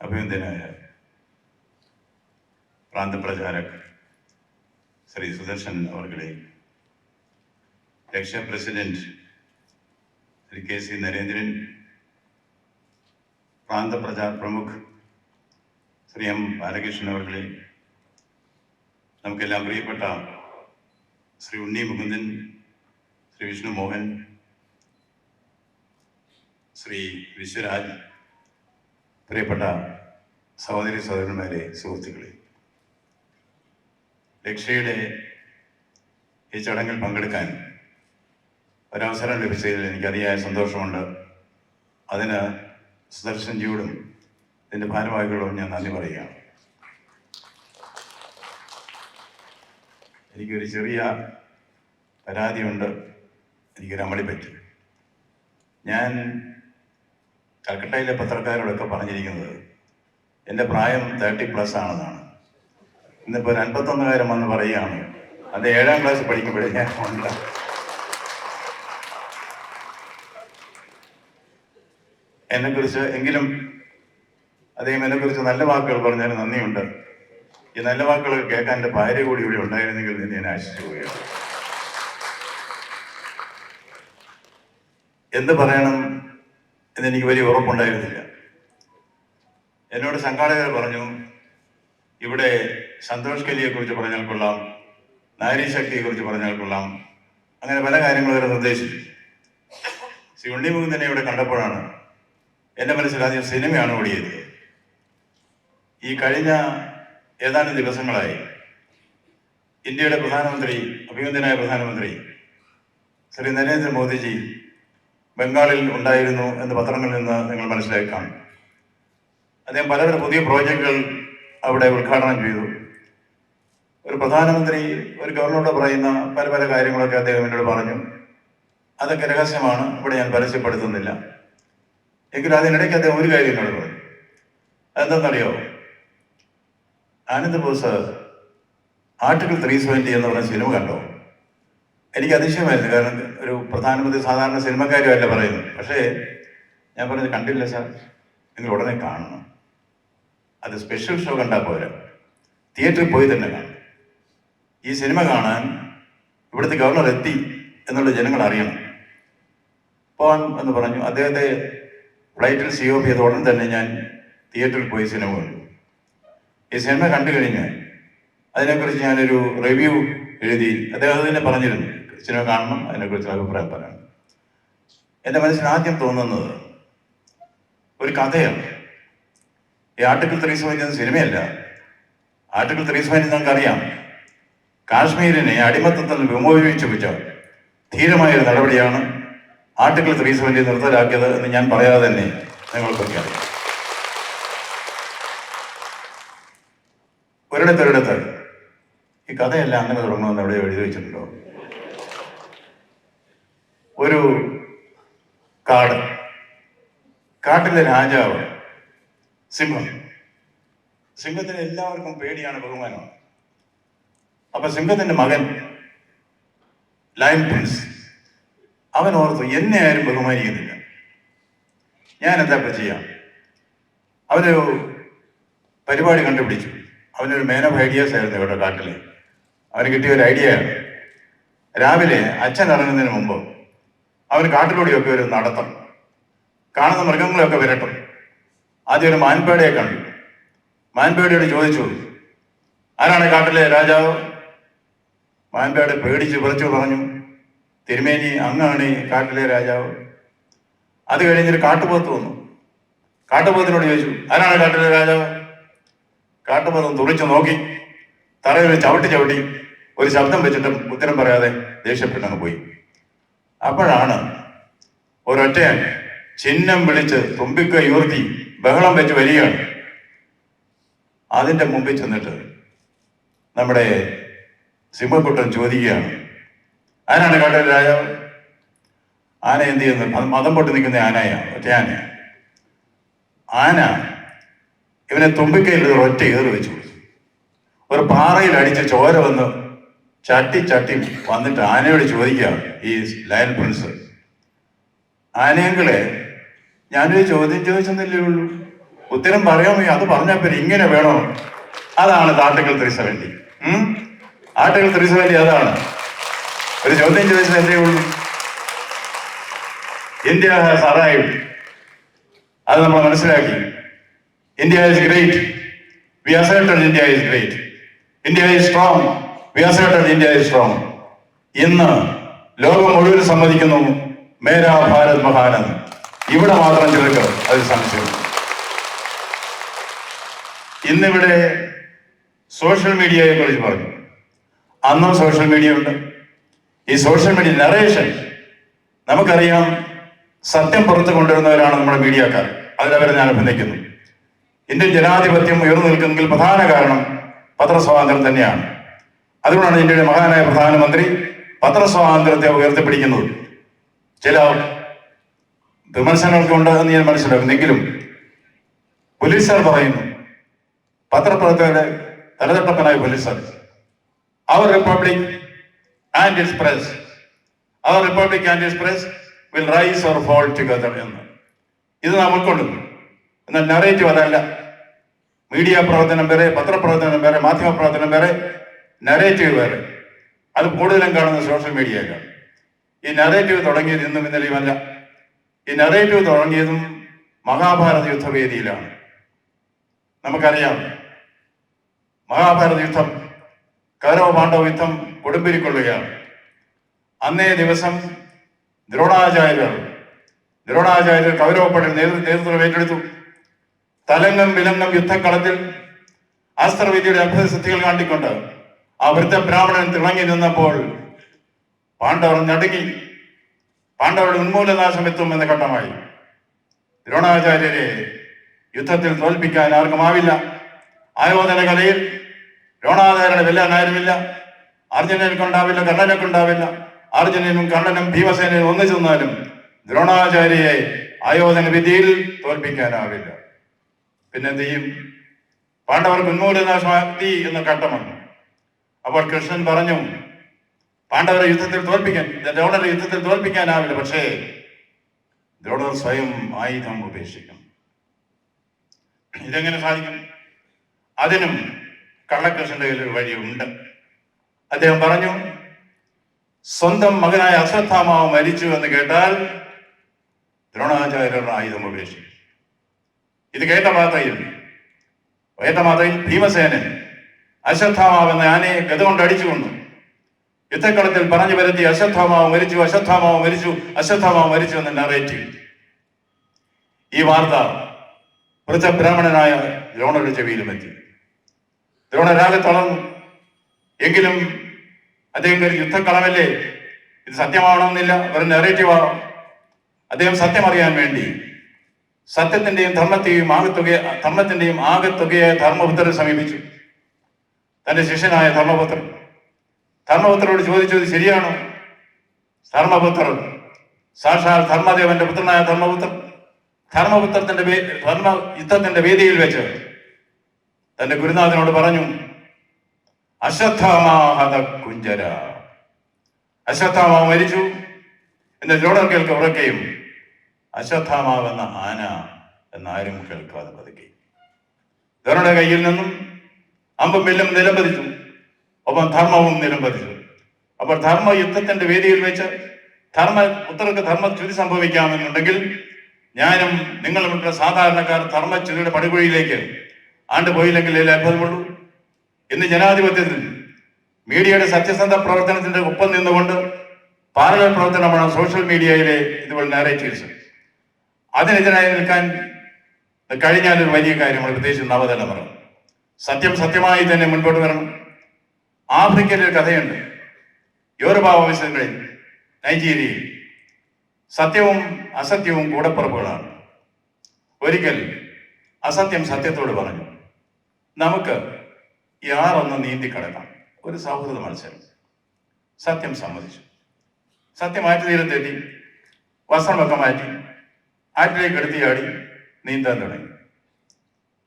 അഭിനന്ദനായ പ്രാന്തപ്രചാരക് ശ്രീ സുദർശൻ അവർകളെ, രക്ഷാ president Shri KC Narendran, പ്രാന്തപ്രചാർ പ്രമുഖ് ശ്രീ M ബാലകൃഷ്ണൻ അവർകളെ, നമുക്കെല്ലാം പ്രിയപ്പെട്ട ശ്രീ ഉണ്ണി മുകുന്ദൻ, ശ്രീ വിഷ്ണു മോഹൻ, ശ്രീ വിശ്വരാജ്, പ്രിയപ്പെട്ട സഹോദരി സഹോദരന്മാരെ, സുഹൃത്തുക്കളെ, രക്ഷയുടെ ഈ ചടങ്ങിൽ പങ്കെടുക്കാൻ ഒരവസരം ലഭിച്ചതിൽ എനിക്ക് അതിയായ സന്തോഷമുണ്ട്. അതിന് സുദർശൻജിയോടും ഇതിൻ്റെ ഭാരവാഹികളോടും ഞാൻ നന്ദി പറയുകയാണ്. എനിക്കൊരു ചെറിയ പരാതിയുണ്ട്, എനിക്കൊരു അമളി പറ്റി. ഞാൻ കൽക്കട്ടയിലെ പത്രക്കാരോടൊക്കെ പറഞ്ഞിരിക്കുന്നത് എൻ്റെ പ്രായം 30+ ആണെന്നാണ്. ഇന്നിപ്പോൾ ഒരു 51കാരൻ വന്ന് പറയുകയാണ് അത് 7ാം ക്ലാസ് പഠിക്കുമ്പോഴേ ഞാൻ ഉണ്ട്. എന്നെക്കുറിച്ച് എങ്കിലും അദ്ദേഹം എന്നെക്കുറിച്ച് നല്ല വാക്കുകൾ പറഞ്ഞതിന് നന്ദിയുണ്ട്. ഈ നല്ല വാക്കുകൾ കേൾക്കാൻ എൻ്റെ ഭാര്യ കൂടി ഇവിടെ ഉണ്ടായിരുന്നെങ്കിൽ എന്ന് ഞാൻ ആശിച്ചു പോവുകയാണ്. എന്ത് പറയണം എന്നെനിക്ക് വലിയ ഉറപ്പുണ്ടായിരുന്നില്ല. എന്നോട് സംഘാടകർ പറഞ്ഞു, ഇവിടെ സന്തോഷ് കലിയെക്കുറിച്ച് പറഞ്ഞാൽ കൊള്ളാം, നാരി ശക്തിയെക്കുറിച്ച് പറഞ്ഞാൽ കൊള്ളാം, അങ്ങനെ പല കാര്യങ്ങളും അവർ നിർദ്ദേശിച്ചു. ശ്രീ ഉണ്ണി മുകുന്ദനെ ഇവിടെ കണ്ടപ്പോഴാണ് എൻ്റെ മനസ്സിൽ ആദ്യം സിനിമയാണ് ഓടിയത്. ഈ കഴിഞ്ഞ ഏതാനും ദിവസങ്ങളായി ഇന്ത്യയുടെ പ്രധാനമന്ത്രി, അഭിനന്ദനായ പ്രധാനമന്ത്രി ശ്രീ നരേന്ദ്രമോദിജി ബംഗാളിൽ ഉണ്ടായിരുന്നു എന്ന് പത്രങ്ങളിൽ നിന്ന് നിങ്ങൾ മനസ്സിലാക്കി കാണും. അദ്ദേഹം പലതരം പുതിയ പ്രോജക്റ്റുകൾ അവിടെ ഉദ്ഘാടനം ചെയ്തു. ഒരു പ്രധാനമന്ത്രി ഒരു ഗവർണറോട് പറയുന്ന പല പല കാര്യങ്ങളൊക്കെ അദ്ദേഹം എന്നോട് പറഞ്ഞു. അതൊക്കെ രഹസ്യമാണ്, ഇവിടെ ഞാൻ പരസ്യപ്പെടുത്തുന്നില്ല. എങ്കിലും അതിനിടയ്ക്ക് അദ്ദേഹം ഒരു കാര്യം എന്നോട് പറഞ്ഞു. അതെന്താണെന്നറിയോ? ആനന്ദ് ബോസ് ആർട്ടിക്കിൾ 370 എന്ന് പറഞ്ഞ സിനിമ കണ്ടോ? എനിക്ക് അതിശയമായിരുന്നു. കാരണം ഒരു പ്രധാനമന്ത്രി സാധാരണ സിനിമക്കാരുമല്ല പറയുന്നത്. പക്ഷേ ഞാൻ പറഞ്ഞത് കണ്ടില്ല സാർ, നിങ്ങൾ ഉടനെ കാണണം. അത് സ്പെഷ്യൽ ഷോ കണ്ടാൽ പോരാ, തിയേറ്ററിൽ പോയി തന്നെ കാണും. ഈ സിനിമ കാണാൻ ഇവിടുത്തെ ഗവർണർ എത്തി എന്നുള്ള ജനങ്ങൾ അറിയണം. പോകാൻ എന്ന് പറഞ്ഞു. അദ്ദേഹത്തെ ഫ്ലൈറ്റിൽ COP ചെയ്ത ഉടൻ തന്നെ ഞാൻ തിയേറ്ററിൽ പോയി സിനിമ കണ്ടു. ഈ സിനിമ കണ്ടു കഴിഞ്ഞാൽ അതിനെക്കുറിച്ച് ഞാനൊരു റിവ്യൂ എഴുതി. അദ്ദേഹം തന്നെ പറഞ്ഞിരുന്നു സിനിമ കാണണം, അതിനെക്കുറിച്ച് അഭിപ്രായം പറയണം. എൻ്റെ മനസ്സിൽ ആദ്യം തോന്നുന്നത് ഒരു കഥയാണ്. ഈ ആർട്ടിക്കിൾ 370 സിനിമയല്ല. ആർട്ടിക്കിൾ 370 നമുക്കറിയാം, കാശ്മീരിനെ അടിമത്തത്തിൽ വിമോചിപ്പിച്ചു വെച്ച ധീരമായൊരു നടപടിയാണ് ആർട്ടിക്കിൾ 370 നിർത്തലാക്കിയത് എന്ന് ഞാൻ പറയാതെ തന്നെ നിങ്ങൾക്കൊക്കെ അറിയാം. ഒരിടത്തൊരിടത്ത് ഈ കഥയെല്ലാം അങ്ങനെ തുടങ്ങുമെന്ന് എവിടെ എഴുതി വെച്ചിട്ടുണ്ടോ? ഒരു കാട്ടിലെ രാജാവ്, സിംഹത്തിന് എല്ലാവർക്കും പേടിയാണ്, ബഹുമാനമാണ്. അപ്പൊ സിംഹത്തിന്റെ മകൻ ലയൺ പ്രിൻസ്, അവൻ ഓർത്തു എന്നെ ആരും ബഹുമാനിക്കുന്നില്ല, ഞാൻ എന്താ ചെയ്യാം. അവനൊരു പരിപാടി കണ്ടുപിടിച്ചു. അവനൊരു മാൻ ഓഫ് ഐഡിയാസ് ആയിരുന്നു ഇവിടെ കാട്ടില്. അവന് കിട്ടിയ ഒരു ഐഡിയയാണ്, രാവിലെ അച്ഛൻ ഇറങ്ങുന്നതിന് മുമ്പ് അവന് കാട്ടിലൂടെയൊക്കെ ഒരു നടത്തം, കാണുന്ന മൃഗങ്ങളെയൊക്കെ വിരട്ടും. ആദ്യം ഒരു മാൻപേടയെ കണ്ടു. മാൻപേടയോട് ചോദിച്ചു, ആരാണ് കാട്ടിലെ രാജാവ്? മാൻപേട പേടിച്ച് വിറച്ചു പറഞ്ഞു, തിരുമേനി, അങ്ങാണ് ഈ കാട്ടിലെ രാജാവ്. അത് കഴിഞ്ഞൊരു കാട്ടുപോത്ത് വന്നു. കാട്ടുപോത്തിനോട് ചോദിച്ചു, ആരാണ് കാട്ടിലെ രാജാവ്? കാട്ടുപോത്ത് തുറിച്ചു നോക്കി, തറയിൽ ചവിട്ടി ഒരു ശബ്ദം വെച്ചിട്ട് ഉത്തരം പറയാതെ ദേഷ്യപ്പെട്ടങ്ങ് പോയി. അപ്പോഴാണ് ഒരൊറ്റയാൻ ചിഹ്നം വിളിച്ച് തുമ്പിക്കൈ ഉയർത്തി ബഹളം വെച്ച് വരികയാണ്. അതിൻ്റെ മുമ്പിൽ ചെന്നിട്ട് നമ്മുടെ സിംഹക്കുട്ടൻ ചോദിക്കുകയാണ്, ആരാണ് കാട്ടിലെ രാജാവ്? ആന എന്ത് ചെയ്യുന്നു? മതം പൊട്ടി നിൽക്കുന്ന ഒറ്റയാന. ആന ഇവനെ തുമ്പിക്കൈയിൽ ഒറ്റ ഏറ് വെച്ചു. ഒരു പാറയിൽ അടിച്ച് ചോര വന്ന് ചട്ടി വന്നിട്ട് ആനയോട് ചോദിക്കുക, ഈ ലയൺ പ്രിൻസ്, ആനയങ്ങളെ ഞാനൊരു ചോദ്യം ചോദിച്ചെന്നല്ലേ ഉള്ളൂ, ഉത്തരം പറയാമോ? അത് പറഞ്ഞപ്പോൾ ഇങ്ങനെ വേണോ? അതാണ് ആർട്ടിക്കിൾ 370. ആർട്ടിക്കിൾ 370 അതാണ്. ഒരു ചോദ്യം ചോദിച്ചത് എന്തേ ഉള്ളൂ? India has arrived. അത് നമ്മൾ മനസ്സിലാക്കി. India is great. We asserted India is great. India is strong. We asserted India is strong. ഇന്ന് ലോകം മുഴുവൻ സമ്മതിക്കുന്നു മേരാ ഭാരത് മഹാൻ. ഇവിടെ മാത്രം ചിലർക്ക് അതിൽ സംശയം. ഇന്നിവിടെ സോഷ്യൽ മീഡിയയെ കുറിച്ച് പറഞ്ഞു. അന്നും സോഷ്യൽ മീഡിയ ഉണ്ട്. ഈ സോഷ്യൽ മീഡിയ നറേഷൻ, നമുക്കറിയാം, സത്യം പുറത്തു കൊണ്ടുവരുന്നവരാണ് നമ്മുടെ മീഡിയക്കാർ. അതിലവരെ ഞാൻ അഭിനന്ദിക്കുന്നു. ഇന്ത്യൻ ജനാധിപത്യം ഉയർന്നു നിൽക്കുന്നതിൽ പ്രധാന കാരണം പത്രസ്വാതന്ത്ര്യം തന്നെയാണ്. അതുകൊണ്ടാണ് ഇന്ത്യയുടെ മഹാനായ പ്രധാനമന്ത്രി പത്രസ്വാതന്ത്ര്യത്തെ ഉയർത്തിപ്പിടിക്കുന്നത്. ചില വിമർശനങ്ങളൊക്കെ ഉണ്ട് എന്ന് ഞാൻ മനസ്സിലാക്കുന്നെങ്കിലും പോലീസുകാർ പറയുന്നു, പത്രപ്രവർത്തകരുടെ തലതട്ടപ്പനായ പോലീസുകാർ, അവർ റിപ്പബ്ലിക് ആൻഡ് ഇറ്റ്സ് പ്രസ്, അവർ republic and its press will rise or fall together എന്ന്. ഇത് നാം ഉൾക്കൊള്ളുന്നു. എന്നാൽ നറേറ്റീവ് അതല്ല. മീഡിയ പ്രവർത്തനം വേറെ, പത്രപ്രവർത്തനം വേറെ, മാധ്യമ പ്രവർത്തനം വേറെ, നറേറ്റീവ് വേറെ. അത് കൂടുതലും കാണുന്നത് സോഷ്യൽ മീഡിയയിലാണ്. ഈ നറേറ്റീവ് തുടങ്ങിയത് ഇന്നും ഇന്നലെയുമല്ല. ഈ നറേറ്റീവ് തുടങ്ങിയതും മഹാഭാരത യുദ്ധവേദിയിലാണ്. നമുക്കറിയാം, മഹാഭാരത യുദ്ധം, കൗരവ പാണ്ഡവ യുദ്ധം കൊടുമ്പിരിക്കൊള്ളുകയാണ്. അന്നേ ദിവസം ദ്രോണാചാര്യർ കൗരവപ്പടയിൽ നേതൃത്വം ഏറ്റെടുത്തു. തലങ്ങും വിലങ്ങും യുദ്ധക്കളത്തിൽ അസ്ത്രവിദ്യയുടെ അത്ഭുത സിദ്ധികൾ കാട്ടിക്കൊണ്ട് ആ വൃദ്ധ ബ്രാഹ്മണൻ തിളങ്ങി നിന്നപ്പോൾ പാണ്ഡവർ നടുങ്ങി. പാണ്ഡവരുടെ ഉന്മൂലനാശം എത്തുമെന്ന ഘട്ടമായി. ദ്രോണാചാര്യരെ യുദ്ധത്തിൽ തോൽപ്പിക്കാൻ ആർക്കുമാവില്ല. ആയോധന കലയിൽ ദ്രോണാചാര്യനെ വെല്ലാൻ ആരുമില്ല. അർജുനനെക്കൊണ്ടാവില്ല, കർണനെക്കൊണ്ടാവില്ല. അർജുനനും കർണനും ഭീമസേനയും ഒന്നിച്ചു നിന്നാലും ദ്രോണാചാര്യയെ ആയോധന വിദ്യയിൽ തോൽപ്പിക്കാനാവില്ല. പിന്നെ എന്ത് ചെയ്യും? പാണ്ഡവർക്ക് ഉന്മൂലനാശമാക്കി എന്ന ഘട്ടം വന്നു. അപ്പോൾ കൃഷ്ണൻ പറഞ്ഞു, പാണ്ഡവരെ ദ്രോണരെ യുദ്ധത്തിൽ തോൽപ്പിക്കാനാവില്ല. പക്ഷേ ദ്രോണർ സ്വയം ആയുധം ഉപേക്ഷിക്കും. ഇതെങ്ങനെ സാധിക്കും? അതിനും കള്ളകൃഷ്ണന്റെ കയ്യിൽ ഒരു വഴിയുണ്ട്. അദ്ദേഹം പറഞ്ഞു, സ്വന്തം മകനായ അശ്വത്ഥാമാവ് മരിച്ചു എന്ന് കേട്ടാൽ ദ്രോണാചാര്യരുടെ ആയുധം ഉപേക്ഷിക്കും. ഇത് കേട്ട മാത്രയിൽ ഭീമസേനൻ അശ്വത്ഥാമാവ് എന്ന ആനയെ ഗത കൊണ്ട് അടിച്ചു കൊന്നു. യുദ്ധക്കളത്തിൽ പറഞ്ഞു വരുത്തി അശ്വത്ഥാമാവ് മരിച്ചു എന്ന് നറേറ്റീവ്. ഈ വാർത്ത വൃദ്ധബ്രാഹ്മണനായ ദ്രോണരുടെ ചെവിയിലും എത്തി. ദ്രോണരാകെ തളർന്നു. എങ്കിലും അദ്ദേഹം യുദ്ധക്കളമല്ലേ, ഇത് സത്യമാവണമെന്നില്ല, വെറും നെറേറ്റീവാണ്. അദ്ദേഹം സത്യം അറിയാൻ വേണ്ടി സത്യത്തിന്റെയും ധർമ്മത്തിന്റെയും ആകത്തുകയായ ധർമ്മപുത്രരെ സമീപിച്ചു. തന്റെ ശിഷ്യനായ ധർമ്മപുത്രരോട് ചോദിച്ചത് ശരിയാണോ? ധർമ്മപുത്രർ, സാക്ഷാൽ ധർമ്മദേവന്റെ പുത്രനായ യുദ്ധത്തിന്റെ വേദിയിൽ വെച്ച് തന്റെ ഗുരുനാഥനോട് പറഞ്ഞു, അശ്വത്ഥാമാഹത കുഞ്ചര, അശ്വത്ഥാമാവ് മരിച്ചു എന്ന് ദ്രോണർ കേൾക്കെ ഉറക്കെയും അശ്വത്ഥാമാവ് എന്ന ആന എന്നാരും കേൾക്കാതെ പതുക്കെ ദ്രോണരുടെ കയ്യിൽ നിന്നും അമ്പും വില്ലും നിലംപതിച്ചു. ഒപ്പം ധർമ്മവും നിലംപതിച്ചു. അപ്പോൾ ധർമ്മ യുദ്ധത്തിന്റെ വേദിയിൽ വെച്ച് പുത്രർക്ക് ധർമ്മച്യുതി സംഭവിക്കാമെന്നുണ്ടെങ്കിൽ ഞാനും നിങ്ങളും സാധാരണക്കാർ ധർമ്മച്യുതിയുടെ പടുകുഴിയിലേക്ക് ആണ്ടുപോയില്ലെങ്കിൽ ഇതിൽ അത്ഭുതമുള്ളൂ. ഇന്ന് ജനാധിപത്യത്തിൽ മീഡിയയുടെ സത്യസന്ധ പ്രവർത്തനത്തിന്റെ ഒപ്പം നിന്നുകൊണ്ട് പാരലൽ പ്രവർത്തനമാണ് സോഷ്യൽ മീഡിയയിലെ ഇതുപോലെ നാരേറ്റീവ്സ്. അതിനെതിരായി നിൽക്കാൻ കഴിഞ്ഞാൽ ഒരു വലിയ കാര്യമാണ്, പ്രത്യേകിച്ച് നവതലമുറ. സത്യമായി തന്നെ മുൻപോട്ട് വരണം. ആഫ്രിക്കയിലെ ഒരു കഥയുണ്ട്. യോറുബ വംശങ്ങളിൽ നൈജീരിയയിൽ സത്യവും അസത്യവും കൂടപ്പുറപ്പുകളാണ്. ഒരിക്കൽ അസത്യം സത്യത്തോട് പറഞ്ഞു, നമുക്ക് ഈ ആറൊന്ന് നീന്തി കടക്കാം. ഒരു സൗഹൃദ മത്സരം. സത്യം സമ്മതിച്ചു. സത്യം ആറ്റുതീരത്തെത്തി, വസ്ത്രമൊക്കെ മാറ്റി ആറ്റിലേക്ക് എടുത്തിയാടി നീന്താൻ തുടങ്ങി.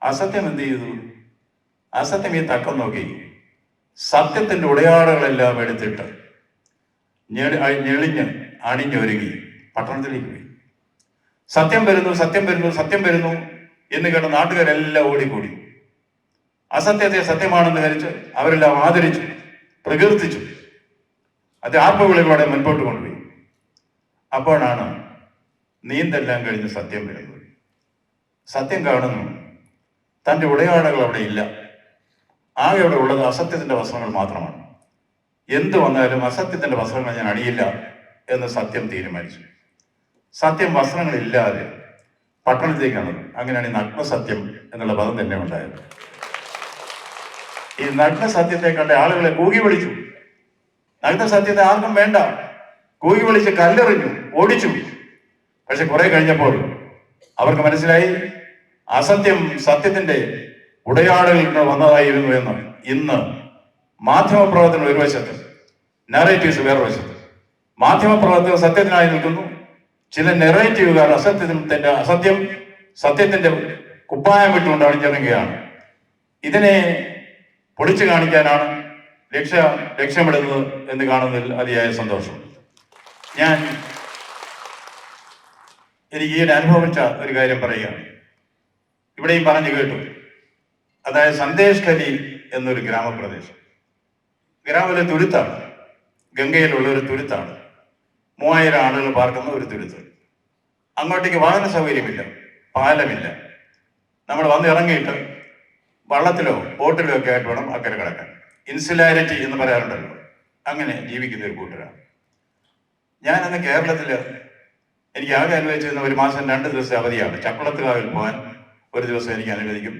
അസത്യം എന്ത് ചെയ്തു? അസത്യം ഈ തക്കം നോക്കി സത്യത്തിന്റെ ഉടയാടകളെല്ലാം എടുത്തിട്ട് ഞെളിഞ്ഞ് അണിഞ്ഞൊരുങ്ങി പട്ടണത്തിലേക്ക് പോയി. സത്യം വരുന്നു എന്ന് കേട്ട നാട്ടുകാരെല്ലാം ഓടിക്കൂടി. അസത്യത്തെ സത്യമാണെന്ന് ധരിച്ച് അവരെല്ലാം ആദരിച്ചു, പ്രകീർത്തിച്ചു. അത് ആർപ്പുവിളികളോടെ മുൻപോട്ട് കൊണ്ടുപോയി. അപ്പോഴാണ് നീന്തെല്ലാം കഴിഞ്ഞ് സത്യം വരുന്നത്. സത്യം കാണുന്നു, തൻ്റെ ഉടയാടകൾ അവിടെ ഇല്ല. ആകെ അവിടെ ഉള്ളത് അസത്യത്തിൻ്റെ വസ്ത്രങ്ങൾ മാത്രമാണ്. എന്ത് വന്നാലും അസത്യത്തിൻ്റെ വസ്ത്രങ്ങൾ ഞാൻ അണിയില്ല എന്ന് സത്യം തീരുമാനിച്ചു. സത്യം വസ്ത്രങ്ങളില്ലാതെ പട്ടണത്തേക്കാണ്. അങ്ങനെയാണ് ഈ നഗ്നസത്യം എന്നുള്ള പദം തന്നെ ഉണ്ടായത്. ഈ നഗ്നസത്യത്തെ കണ്ട ആളുകളെ കൂകി വിളിച്ചു. നഗ്നസത്യത്തെ ആർക്കും വേണ്ട. കൂകി വിളിച്ച് കല്ലെറിഞ്ഞു, ഓടിച്ചു. പക്ഷെ കുറെ കഴിഞ്ഞപ്പോൾ അവർക്ക് മനസ്സിലായി അസത്യം സത്യത്തിന്റെ ഉടയാടകളിൽ നിന്ന് വന്നതായിരുന്നു എന്ന്. ഇന്ന് മാധ്യമപ്രവർത്തനം ഒരു വശത്ത്, നെറേറ്റീവ്സ് വേറെ വശത്ത്. മാധ്യമപ്രവർത്തകർ സത്യത്തിനായി നിൽക്കുന്നു, ചില നെറേറ്റീവുകാർ സത്യത്തിന്റെ കുപ്പായം വിട്ടുകൊണ്ട് അണിഞ്ഞിറങ്ങുകയാണ്. ഇതിനെ പൊളിച്ചു കാണിക്കാനാണ് ലക്ഷ്യമിടുന്നത് എന്ന് കാണുന്നതിൽ അതിയായ സന്തോഷം. എനിക്ക് ഈ അനുഭവിച്ച ഒരു കാര്യം പറയുകയാണ്. ഇവിടെയും പറഞ്ഞു കേട്ടു. അതായത് സന്ദേശ് ഖലി എന്നൊരു ഗ്രാമപ്രദേശം, ഗ്രാമത്തിലെ തുരുത്താണ്, ഗംഗയിലുള്ള ഒരു തുരുത്താണ്. 3000 ആളുകൾ പാർക്കുന്ന ഒരു തുരുത്ത്. അങ്ങോട്ടേക്ക് വാഹന സൗകര്യമില്ല, പാലമില്ല. നമ്മൾ വന്ന് ഇറങ്ങിയിട്ട് വള്ളത്തിലോ ബോട്ടിലോ ഒക്കെ ആയിട്ട് വേണം അക്കരെ കിടക്കാൻ. ഇൻസുലാരിറ്റി എന്ന് പറയാറുണ്ടല്ലോ, അങ്ങനെ ജീവിക്കുന്ന ഒരു കൂട്ടരാണ്. ഞാനന്ന് കേരളത്തിൽ എനിക്ക് ആകെ അനുവദിച്ചിരുന്ന 1 മാസം 2 ദിവസം അവധിയാണ്. ചക്കുളത്തുകാവിൽ പോകാൻ 1 ദിവസം എനിക്ക് അനുവദിക്കും.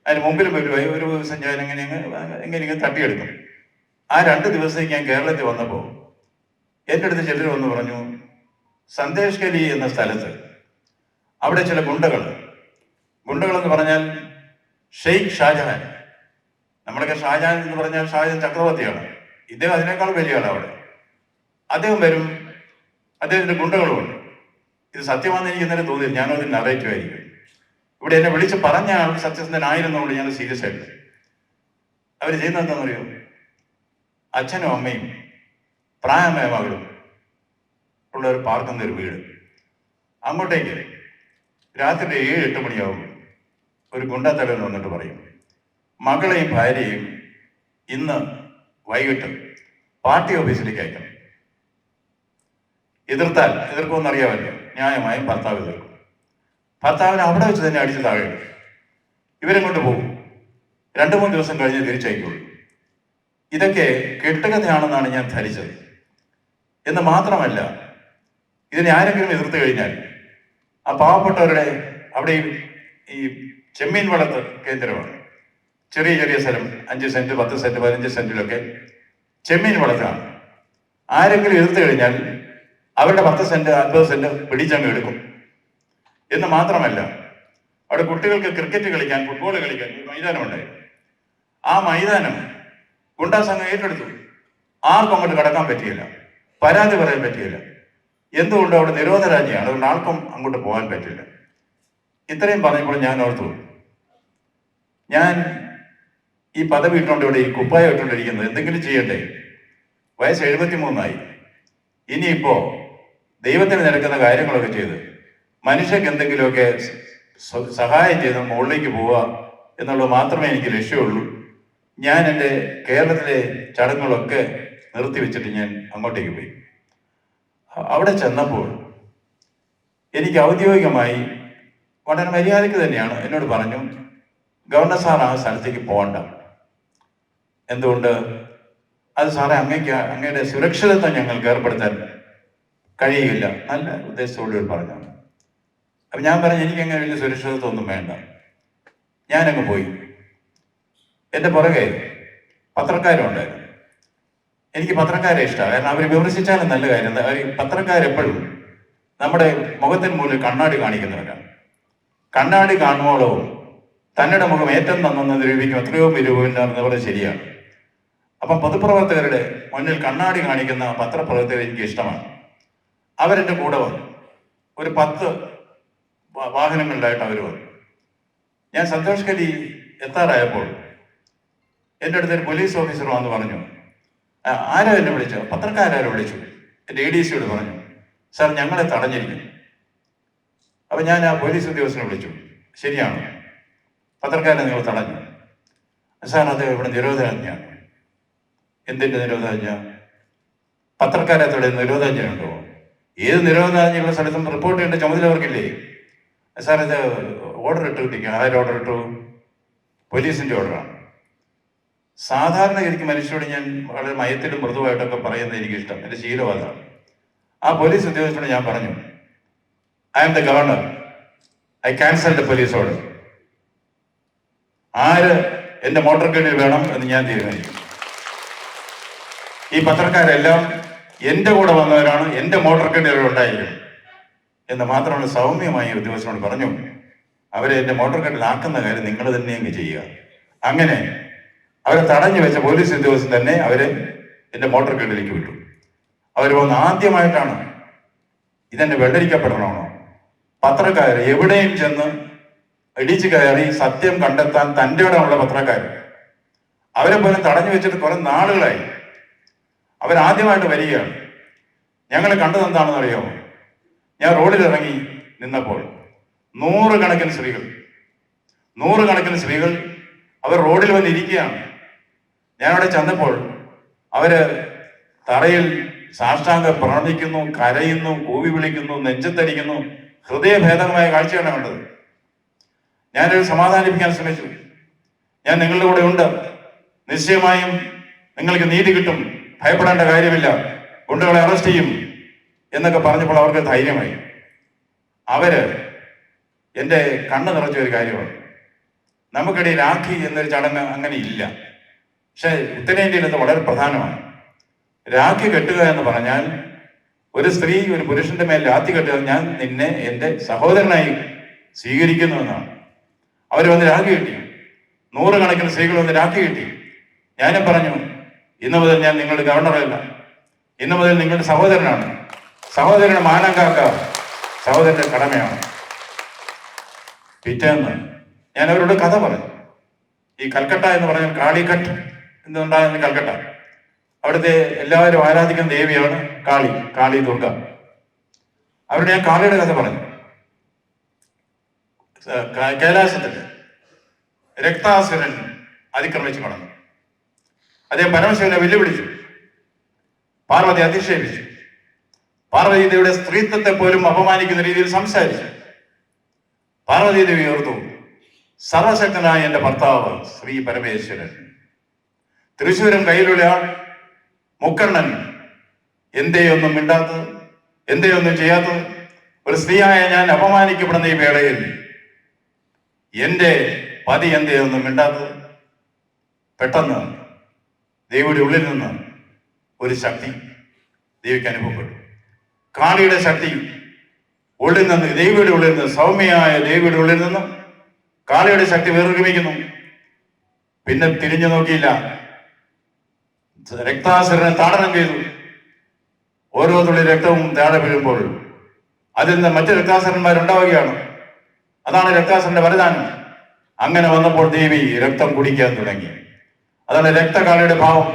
അതിന് മുമ്പിലും ഒരു ദിവസം ഞാൻ എങ്ങനെ തട്ടിയെടുക്കും. ആ 2 ദിവസത്തേക്ക് ഞാൻ കേരളത്തിൽ വന്നപ്പോൾ എൻ്റെ അടുത്ത് ചിലർ വന്ന് പറഞ്ഞു, സന്ദേശ് ഖലി എന്ന സ്ഥലത്ത് അവിടെ ചില ഗുണ്ടകളെന്ന് പറഞ്ഞാൽ ഷെയ്ഖ് ഷാജഹാൻ, നമ്മളൊക്കെ ഷാജഹാൻ എന്ന് പറഞ്ഞാൽ ഷാജഹാൻ ചക്രവർത്തിയാണ്, ഇദ്ദേഹം അതിനേക്കാൾ വലിയ ആളാണ് അവിടെ. അദ്ദേഹം വരും, അദ്ദേഹത്തിൻ്റെ ഗുണ്ടകളുമുണ്ട്. ഇത് സത്യമാണെന്ന് എനിക്ക് ഇന്നലെ തോന്നിയില്ല. ഞാനും അതിന് നറേറ്റീവ് ആയിരിക്കും. ഇവിടെ എന്നെ വിളിച്ച് പറഞ്ഞ ആൾ സത്യസന്ധനായിരുന്നുകൊണ്ട് ഞാൻ സീരിയസ് ആയിട്ട്. അവർ ചെയ്യുന്നത് എന്താണെന്നറിയോ? അച്ഛനും അമ്മയും പ്രായമായ മകളും ഉള്ളവർ പാർക്കുന്ന ഒരു വീട്, അങ്ങോട്ടേക്ക് രാത്രി 7-8 മണിയാവും ഒരു ഗുണ്ടത്തലവൻ വന്നിട്ട് പറയും, മകളെയും ഭാര്യയും ഇന്ന് വൈകിട്ട് പാർട്ടി ഓഫീസിലേക്ക് അയക്കണം. എതിർക്കുമെന്ന് അറിയാമല്ലോ, ന്യായമായും ഭർത്താവ് എതിർക്കും. ഭർത്താവിനെ അവിടെ വെച്ച് തന്നെ അടിച്ച് താഴെ ഇവരും കൊണ്ട് പോകും. 2-3 ദിവസം കഴിഞ്ഞ് തിരിച്ചയക്കുള്ളൂ. ഇതൊക്കെ കെട്ടുകഥയാണെന്നാണ് ഞാൻ ധരിച്ചത്. എന്ന് മാത്രമല്ല, ഇതിനെ ആരെങ്കിലും എതിർത്ത് കഴിഞ്ഞാൽ ആ പാവപ്പെട്ടവരുടെ അവിടെ ഈ ചെമ്മീൻ വളർത്ത് കേന്ദ്രമാണ്. ചെറിയ സ്ഥലം, 5 സെന്റ് 10 സെന്റ് 15 സെന്റിലൊക്കെ ചെമ്മീൻ വളർത്താണ്. ആരെങ്കിലും എതിർത്ത് കഴിഞ്ഞാൽ അവരുടെ 10 സെന്റ് 50 സെന്റ് പിടിച്ചങ്ങ് എടുക്കും. എന്ന് മാത്രമല്ല, അവിടെ കുട്ടികൾക്ക് ക്രിക്കറ്റ് കളിക്കാൻ, ഫുട്ബോൾ കളിക്കാൻ ഒരു മൈതാനം ഉണ്ടായിരുന്നു. ആ മൈതാനം ഗുണ്ടാ സംഘം ഏറ്റെടുത്തു. ആർക്കും അങ്ങോട്ട് കടക്കാൻ പറ്റിയില്ല, പരാതി പറയാൻ പറ്റിയില്ല. എന്തുകൊണ്ട്? അവിടെ നിരോധനാജ്ഞയാണ്, അതുകൊണ്ട് ആർക്കും അങ്ങോട്ട് പോകാൻ പറ്റില്ല. ഇത്രയും പറഞ്ഞപ്പോൾ ഞാൻ ഓർത്തു, ഞാൻ ഈ പദവി ഇട്ടുകൊണ്ട് ഇവിടെ ഈ കുപ്പായം ഇട്ടുകൊണ്ടിരിക്കുന്നത് എന്തെങ്കിലും ചെയ്യണ്ടേ? വയസ്സ് 73 ഇനിയിപ്പോ ദൈവത്തിന് നിരക്കുന്ന കാര്യങ്ങളൊക്കെ ചെയ്ത് മനുഷ്യർക്ക് എന്തെങ്കിലുമൊക്കെ സഹായം ചെയ്ത് മുകളിലേക്ക് പോവുക എന്നുള്ളത് മാത്രമേ എനിക്ക് ലക്ഷ്യമുള്ളൂ. ഞാൻ എൻ്റെ കേരളത്തിലെ ചടങ്ങുകളൊക്കെ നിർത്തിവെച്ചിട്ട് ഞാൻ അങ്ങോട്ടേക്ക് പോയി. അവിടെ ചെന്നപ്പോൾ എനിക്ക് ഔദ്യോഗികമായി വളരെ മര്യാദയ്ക്ക് തന്നെയാണ് എന്നോട് പറഞ്ഞു, ഗവർണർ സാർ ആ സ്ഥലത്തേക്ക് പോകണ്ട. എന്തുകൊണ്ട്? അത് സാറേ, അങ്ങയുടെ സുരക്ഷിതത്വം ഞങ്ങൾക്ക് ഏർപ്പെടുത്താൻ കഴിയില്ല. നല്ല ഉദ്ദേശത്തോടുകൂടി പറഞ്ഞാണ്. അപ്പം ഞാൻ പറഞ്ഞു, എനിക്ക് അങ്ങനെ വലിയ സുരക്ഷിതത്വം ഒന്നും വേണ്ട. ഞാനങ്ങ് പോയി. എൻ്റെ പുറകെ പത്രക്കാരുണ്ടായിരുന്നു. എനിക്ക് പത്രക്കാരെ ഇഷ്ടമാണ്, കാരണം അവർ വിമർശിച്ചാലും നല്ല കാര്യം. പത്രക്കാരെപ്പോഴും നമ്മുടെ മുഖത്തിന് മുന്നിൽ കണ്ണാടി കാണിക്കുന്നവരാണ്. കണ്ണാടി കാണുമ്പോഴോ തങ്ങളുടെ മുഖം ഏറ്റവും നന്നെന്ന് നിരൂപിക്കും, എത്രയോ നിരൂപമില്ലെന്ന് പറഞ്ഞത് ശരിയാണ്. അപ്പം പൊതുപ്രവർത്തകരുടെ മുന്നിൽ കണ്ണാടി കാണിക്കുന്ന പത്രപ്രവർത്തകർ എനിക്ക് ഇഷ്ടമാണ്. അവരെൻ്റെ കൂടെ വന്നു. ഒരു 10 വാഹനങ്ങളിലായിട്ട് അവർ വന്നു. ഞാൻ സന്തോഷ് ഖലി എത്താറായപ്പോൾ എൻ്റെ അടുത്തൊരു പോലീസ് ഓഫീസർ വന്ന് പറഞ്ഞു, ആരോ എന്നെ വിളിച്ചു, പത്രക്കാരോ വിളിച്ചു. എൻ്റെ ADCയോട് പറഞ്ഞു, സാർ ഞങ്ങളെ തടഞ്ഞിരിക്കുന്നു. അപ്പം ഞാൻ ആ പോലീസ് ഉദ്യോഗസ്ഥനെ വിളിച്ചു. ശരിയാണ്, പത്രക്കാരനെ നിങ്ങൾ തടഞ്ഞു. സാർ അത് ഇവിടെ നിരോധനാജ്ഞയാണ്. എന്തിൻ്റെ നിരോധനാജ്ഞ? പത്രക്കാരത്തോടെ നിരോധനാജ്ഞ ഉണ്ടോ? ഏത് നിരോധനാജ്ഞയുള്ള സ്ഥലത്തും റിപ്പോർട്ട് ചെയ്യേണ്ട ചുമതല അവർക്കില്ലേ? സാർ ഇത് ഓർഡർ ഇട്ട് കിട്ടിക്കുക. ആര് ഓർഡർ ഇട്ടു? പോലീസിൻ്റെ ഓർഡറാണ്. സാധാരണഗതിക്ക് മനുഷ്യരോട് ഞാൻ വളരെ മയത്തിലും മൃദുവായിട്ടൊക്കെ പറയുന്നത് എനിക്കിഷ്ടം, എൻ്റെ ശീലവാദമാണ്. ആ പോലീസ് ഉദ്യോഗസ്ഥനോട് ഞാൻ പറഞ്ഞു, I am the governor, I cancel the police order. ആര് എൻ്റെ മോട്ടോർ ഗണ്ണിൽ വേണം എന്ന് ഞാൻ തീരുമാനിക്കും. ഈ പത്രക്കാരെല്ലാം എൻ്റെ കൂടെ വന്നവരാണ്, എൻ്റെ മോട്ടോർ ഗണ്ണിൽ ഉണ്ടായിരിക്കും എന്ന് മാത്രമാണ് സൗമ്യമായി ഉദ്യോഗസ്ഥനോട് പറഞ്ഞു. അവരെ എൻ്റെ മോട്ടോർ ഗണ്ണിലാക്കുന്ന കാര്യം നിങ്ങൾ തന്നെ അങ്ങ് ചെയ്യുക. അങ്ങനെ അവരെ തടഞ്ഞു വെച്ച പോലീസ് ഉദ്യോഗസ്ഥൻ തന്നെ അവരെ എൻ്റെ മോട്ടോർ ഗണ്ണിലേക്ക് വിട്ടു. അവർ വന്ന് ആദ്യമായിട്ടാണ് ഇതെന്നെ വെള്ളരിക്കപ്പെടണമാണോ? പത്രക്കാർ എവിടെയും ചെന്ന് ഇടിച്ചു കയറി സത്യം കണ്ടെത്താൻ തൻ്റെ ഇടമുള്ള പത്രക്കാർ, അവരെ പോലും തടഞ്ഞു വെച്ചിട്ട് കുറെ നാളുകളായി. അവരാദ്യമായിട്ട് വരികയാണ്. ഞങ്ങൾ കണ്ടത് എന്താണെന്ന് അറിയാമോ? ഞാൻ റോഡിൽ ഇറങ്ങി നിന്നപ്പോൾ നൂറുകണക്കിന് സ്ത്രീകൾ അവർ റോഡിൽ വന്നിരിക്കുകയാണ്. ഞാനവിടെ ചെന്നപ്പോൾ അവര് തറയിൽ സാഷ്ടാംഗം പ്രണമിക്കുന്നു, കരയുന്നു, കൂവി വിളിക്കുന്നു, നെഞ്ചത്തടിക്കുന്നു. ഹൃദയഭേദകമായ കാഴ്ചയാണ് കണ്ടത്. ഞാനൊരു സമാധാനിപ്പിക്കാൻ ശ്രമിച്ചു. ഞാൻ നിങ്ങളുടെ കൂടെ ഉണ്ട്, നിശ്ചയമായും നിങ്ങൾക്ക് നീതി കിട്ടും, ഭയപ്പെടേണ്ട കാര്യമില്ല, ഗുണ്ടകളെ അറസ്റ്റ് ചെയ്യും എന്നൊക്കെ പറഞ്ഞപ്പോൾ അവർക്ക് ധൈര്യമായി. അവര് എൻ്റെ കണ്ണ് നിറച്ച ഒരു കാര്യമാണ്. നമുക്കിടയിൽ രാഖി എന്നൊരു ചടങ്ങ് അങ്ങനെ ഇല്ല. പക്ഷെ ഉത്തരേന്ത്യയിൽ ഇത് വളരെ പ്രധാനമാണ്. രാഖി കെട്ടുക എന്ന് പറഞ്ഞാൽ ഒരു സ്ത്രീ ഒരു പുരുഷന്റെ മേൽ രാഖി കെട്ടുക, ഞാൻ നിന്നെ എൻ്റെ സഹോദരനായി സ്വീകരിക്കുന്നു എന്നാണ്. അവർ വന്ന് രാഖി കെട്ടി. നൂറുകണക്കിന് സ്ത്രീകൾ വന്ന് രാഖി കെട്ടി. ഞാനും പറഞ്ഞു, ഇന്നു മുതൽ ഞാൻ നിങ്ങളുടെ ഗവർണറല്ല, ഇന്നു മുതൽ നിങ്ങളുടെ സഹോദരനാണ്. സഹോദരന് മാനം കാക്കുക സഹോദരന്റെ കടമയാണ്. പിറ്റേന്ന് ഞാൻ അവരോട് കഥ പറഞ്ഞു. ഈ കൽക്കട്ട എന്ന് പറഞ്ഞാൽ കാളിഘട്ട് എന്നുണ്ടാകുന്ന കൽക്കട്ട, അവിടുത്തെ എല്ലാവരും ആരാധിക്കുന്ന ദേവിയാണ് കാളി ദുർഗ. അവരോട് ഞാൻ കാളിയുടെ കഥ പറഞ്ഞു. കൈലാസത്തിൽ രക്താസുരൻ അതിക്രമിച്ചു കടന്നു. അദ്ദേഹം പരമശിവനെ വെല്ലുവിളിച്ചു. പാർവതി അധിക്ഷേപിച്ചു. പാർവതി ദേവിയുടെ സ്ത്രീത്വത്തെ പോലും അപമാനിക്കുന്ന രീതിയിൽ സംസാരിച്ചു. പാർവതി ദേവി ഓർത്തു, സർവശക്തനായ എൻ്റെ ഭർത്താവ് ശ്രീ പരമേശ്വരൻ, തൃശ്ശൂരം കയ്യിലുള്ള ആൾ മുക്കണ്ണൻ, എന്തേ ഒന്നും മിണ്ടാത്തത്, എന്തേ ഒന്നും ചെയ്യാത്തത്, ഒരു സ്ത്രീയായ ഞാൻ അപമാനിക്കപ്പെടുന്ന ഈ വേളയിൽ എൻ്റെ പതി എന്തേ ഒന്നും മിണ്ടാത്തത്. പെട്ടെന്ന് ദേവിയുടെ ഉള്ളിൽ നിന്ന് ഒരു ശക്തി ദേവിക്ക് അനുഭവപ്പെട്ടു. കാളിയുടെ ശക്തി ഉള്ളിൽ നിന്ന്, ദേവിയുടെ ഉള്ളിൽ നിന്ന്, സൗമ്യയായ ദേവിയുടെ ഉള്ളിൽ നിന്നും കാളിയുടെ ശക്തി വേർഗമിക്കുന്നു. പിന്നെ തിരിഞ്ഞു നോക്കിയില്ല. രക്താസുരനെ താടനം ചെയ്തു. ഓരോ തുള്ളി രക്തവും താഴെ വീഴുമ്പോൾ അതിൽ നിന്ന് മറ്റു രക്താസുരന്മാരുണ്ടാവുകയാണ്. അതാണ് രക്താസുരന്റെ വരദാനം. അങ്ങനെ വന്നപ്പോൾ ദേവി രക്തം കുടിക്കാൻ തുടങ്ങി. അതാണ് രക്തകാളിയുടെ ഭാവം.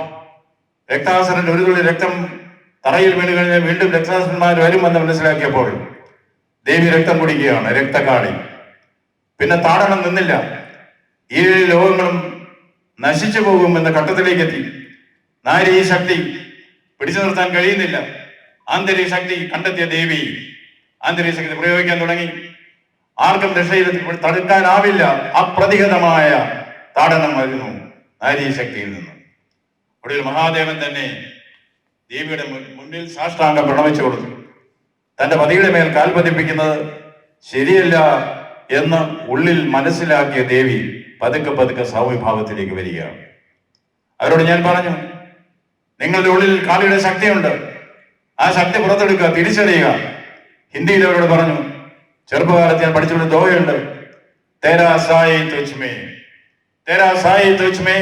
രക്താസുരന്റെ ഒരു തുള്ളി രക്തം തറയിൽ വീണ് കഴിഞ്ഞാൽ വീണ്ടും രക്താസുരന്മാർ വരുമെന്ന് മനസ്സിലാക്കിയപ്പോൾ ദേവി രക്തം കുടിക്കുകയാണ്, രക്തകാളി. പിന്നെ താടനം നിന്നില്ല. 7 ലോകങ്ങളും നശിച്ചു പോകുമെന്ന ഘട്ടത്തിലേക്ക് എത്തി. നാരി ശക്തി പിടിച്ചു നിർത്താൻ കഴിയുന്നില്ല. ആന്തരിക ശക്തി കണ്ടെത്തിയ ദേവി ആന്തരിക ശക്തി പ്രയോഗിക്കാൻ തുടങ്ങി. ആർക്കും രക്ഷയിൽ തടുക്കാനാവില്ല. അപ്രതിഹതമായ താടനമായിരുന്നു നാരി ശക്തിയിൽ നിന്ന്. ഒടുവിൽ മഹാദേവൻ തന്നെ ദേവിയുടെ മുന്നിൽ സാഷ്ടാംഗം പ്രണമിച്ചു കൊടുത്തു. തന്റെ പതിയുടെ മേൽ കാൽ പതിപ്പിക്കുന്നത് ശരിയല്ല എന്ന് ഉള്ളിൽ മനസ്സിലാക്കിയ ദേവി പതുക്കെ സൗമ്യഭാവത്തിലേക്ക് വരികയാണ്. അവരോട് ഞാൻ പറഞ്ഞു, നിങ്ങളുടെ ഉള്ളിൽ കാളിയുടെ ശക്തിയുണ്ട്, ആ ശക്തി പുറത്തെടുക്കുക, തിരിച്ചറിയുക. ഹിന്ദിയിൽ അവരോട് പറഞ്ഞു. ചെറുപ്പകാലത്ത് ഞാൻ പഠിച്ചുകൊണ്ട് ദോഹയുണ്ട്, തേരാ സായി തുച്ഛ്മേ, തേരാ സായി തുച്ഛ്മേ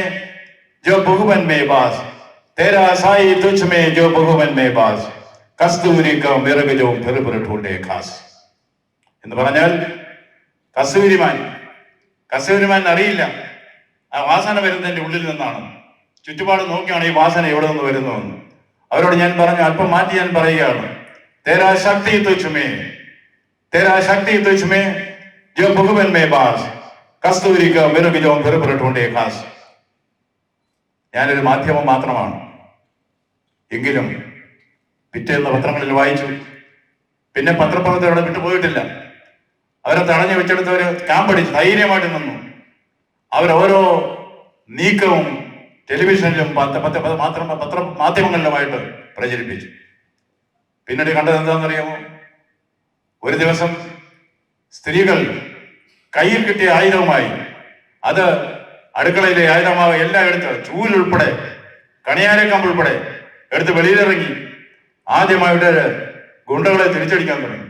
ജോ ബഹുവൻ മേ ബാസ്, തേരാ സായി തുച്ഛ്മേ ജോ ബഹുവൻ മേ ബാസ്, കസ്തൂരി കാ മിറക് ജോ ഫിർ ഫിർ ഢൂഢേ ഖാസ് എന്ന് പറഞ്ഞാൽ കസ്തൂരിമാൻ അറിയില്ല ആ വാസന വരുന്നതിന്റെ ഉള്ളിൽ നിന്നാണ്. ചുറ്റുപാട് നോക്കിയാണ് ഈ വാസന എവിടെ നിന്ന് വരുന്നതെന്ന്. അവരോട് ഞാൻ പറഞ്ഞു, അല്പം മാറ്റി ഞാൻ പറയുകയാണ്, തേരാ ശക്തി തുച്ഛ്മേ, തേരാ ശക്തി തുച്ഛ്മേ जो भगवान में बास കസ്തൂരി का मेरे जो फिर ढूंढे खास. ഞാനൊരു മാധ്യമം മാത്രമാണ്. എങ്കിലും പിറ്റേന്ന് പത്രങ്ങളിൽ വായിച്ചു. പിന്നെ പത്രപ്രവർത്തകരുടെ വിട്ടുപോയിട്ടില്ല. അവരെ തടഞ്ഞു വെച്ചെടുത്തവര് ക്യാമ്പടിച്ച് ധൈര്യമായിട്ട് നിന്നു. അവരോരോ നീക്കവും ടെലിവിഷനിലും മാധ്യമങ്ങളിലുമായിട്ട് പ്രചരിപ്പിച്ചു. പിന്നീട് കണ്ടത് എന്താണെന്നറിയാമോ? ഒരു ദിവസം സ്ത്രീകൾ കയ്യിൽ കിട്ടിയ ആയുധവുമായി, അത് അടുക്കളയിലെ ആയുധമാവ് എല്ലാം എടുത്ത് ചൂലുൾപ്പെടെ കണിയാരക്കമ്പ് ഉൾപ്പെടെ എടുത്ത് വെളിയിലിറങ്ങി ആദ്യമായിട്ട് ഗുണ്ടകളെ തിരിച്ചടിക്കാൻ തുടങ്ങി.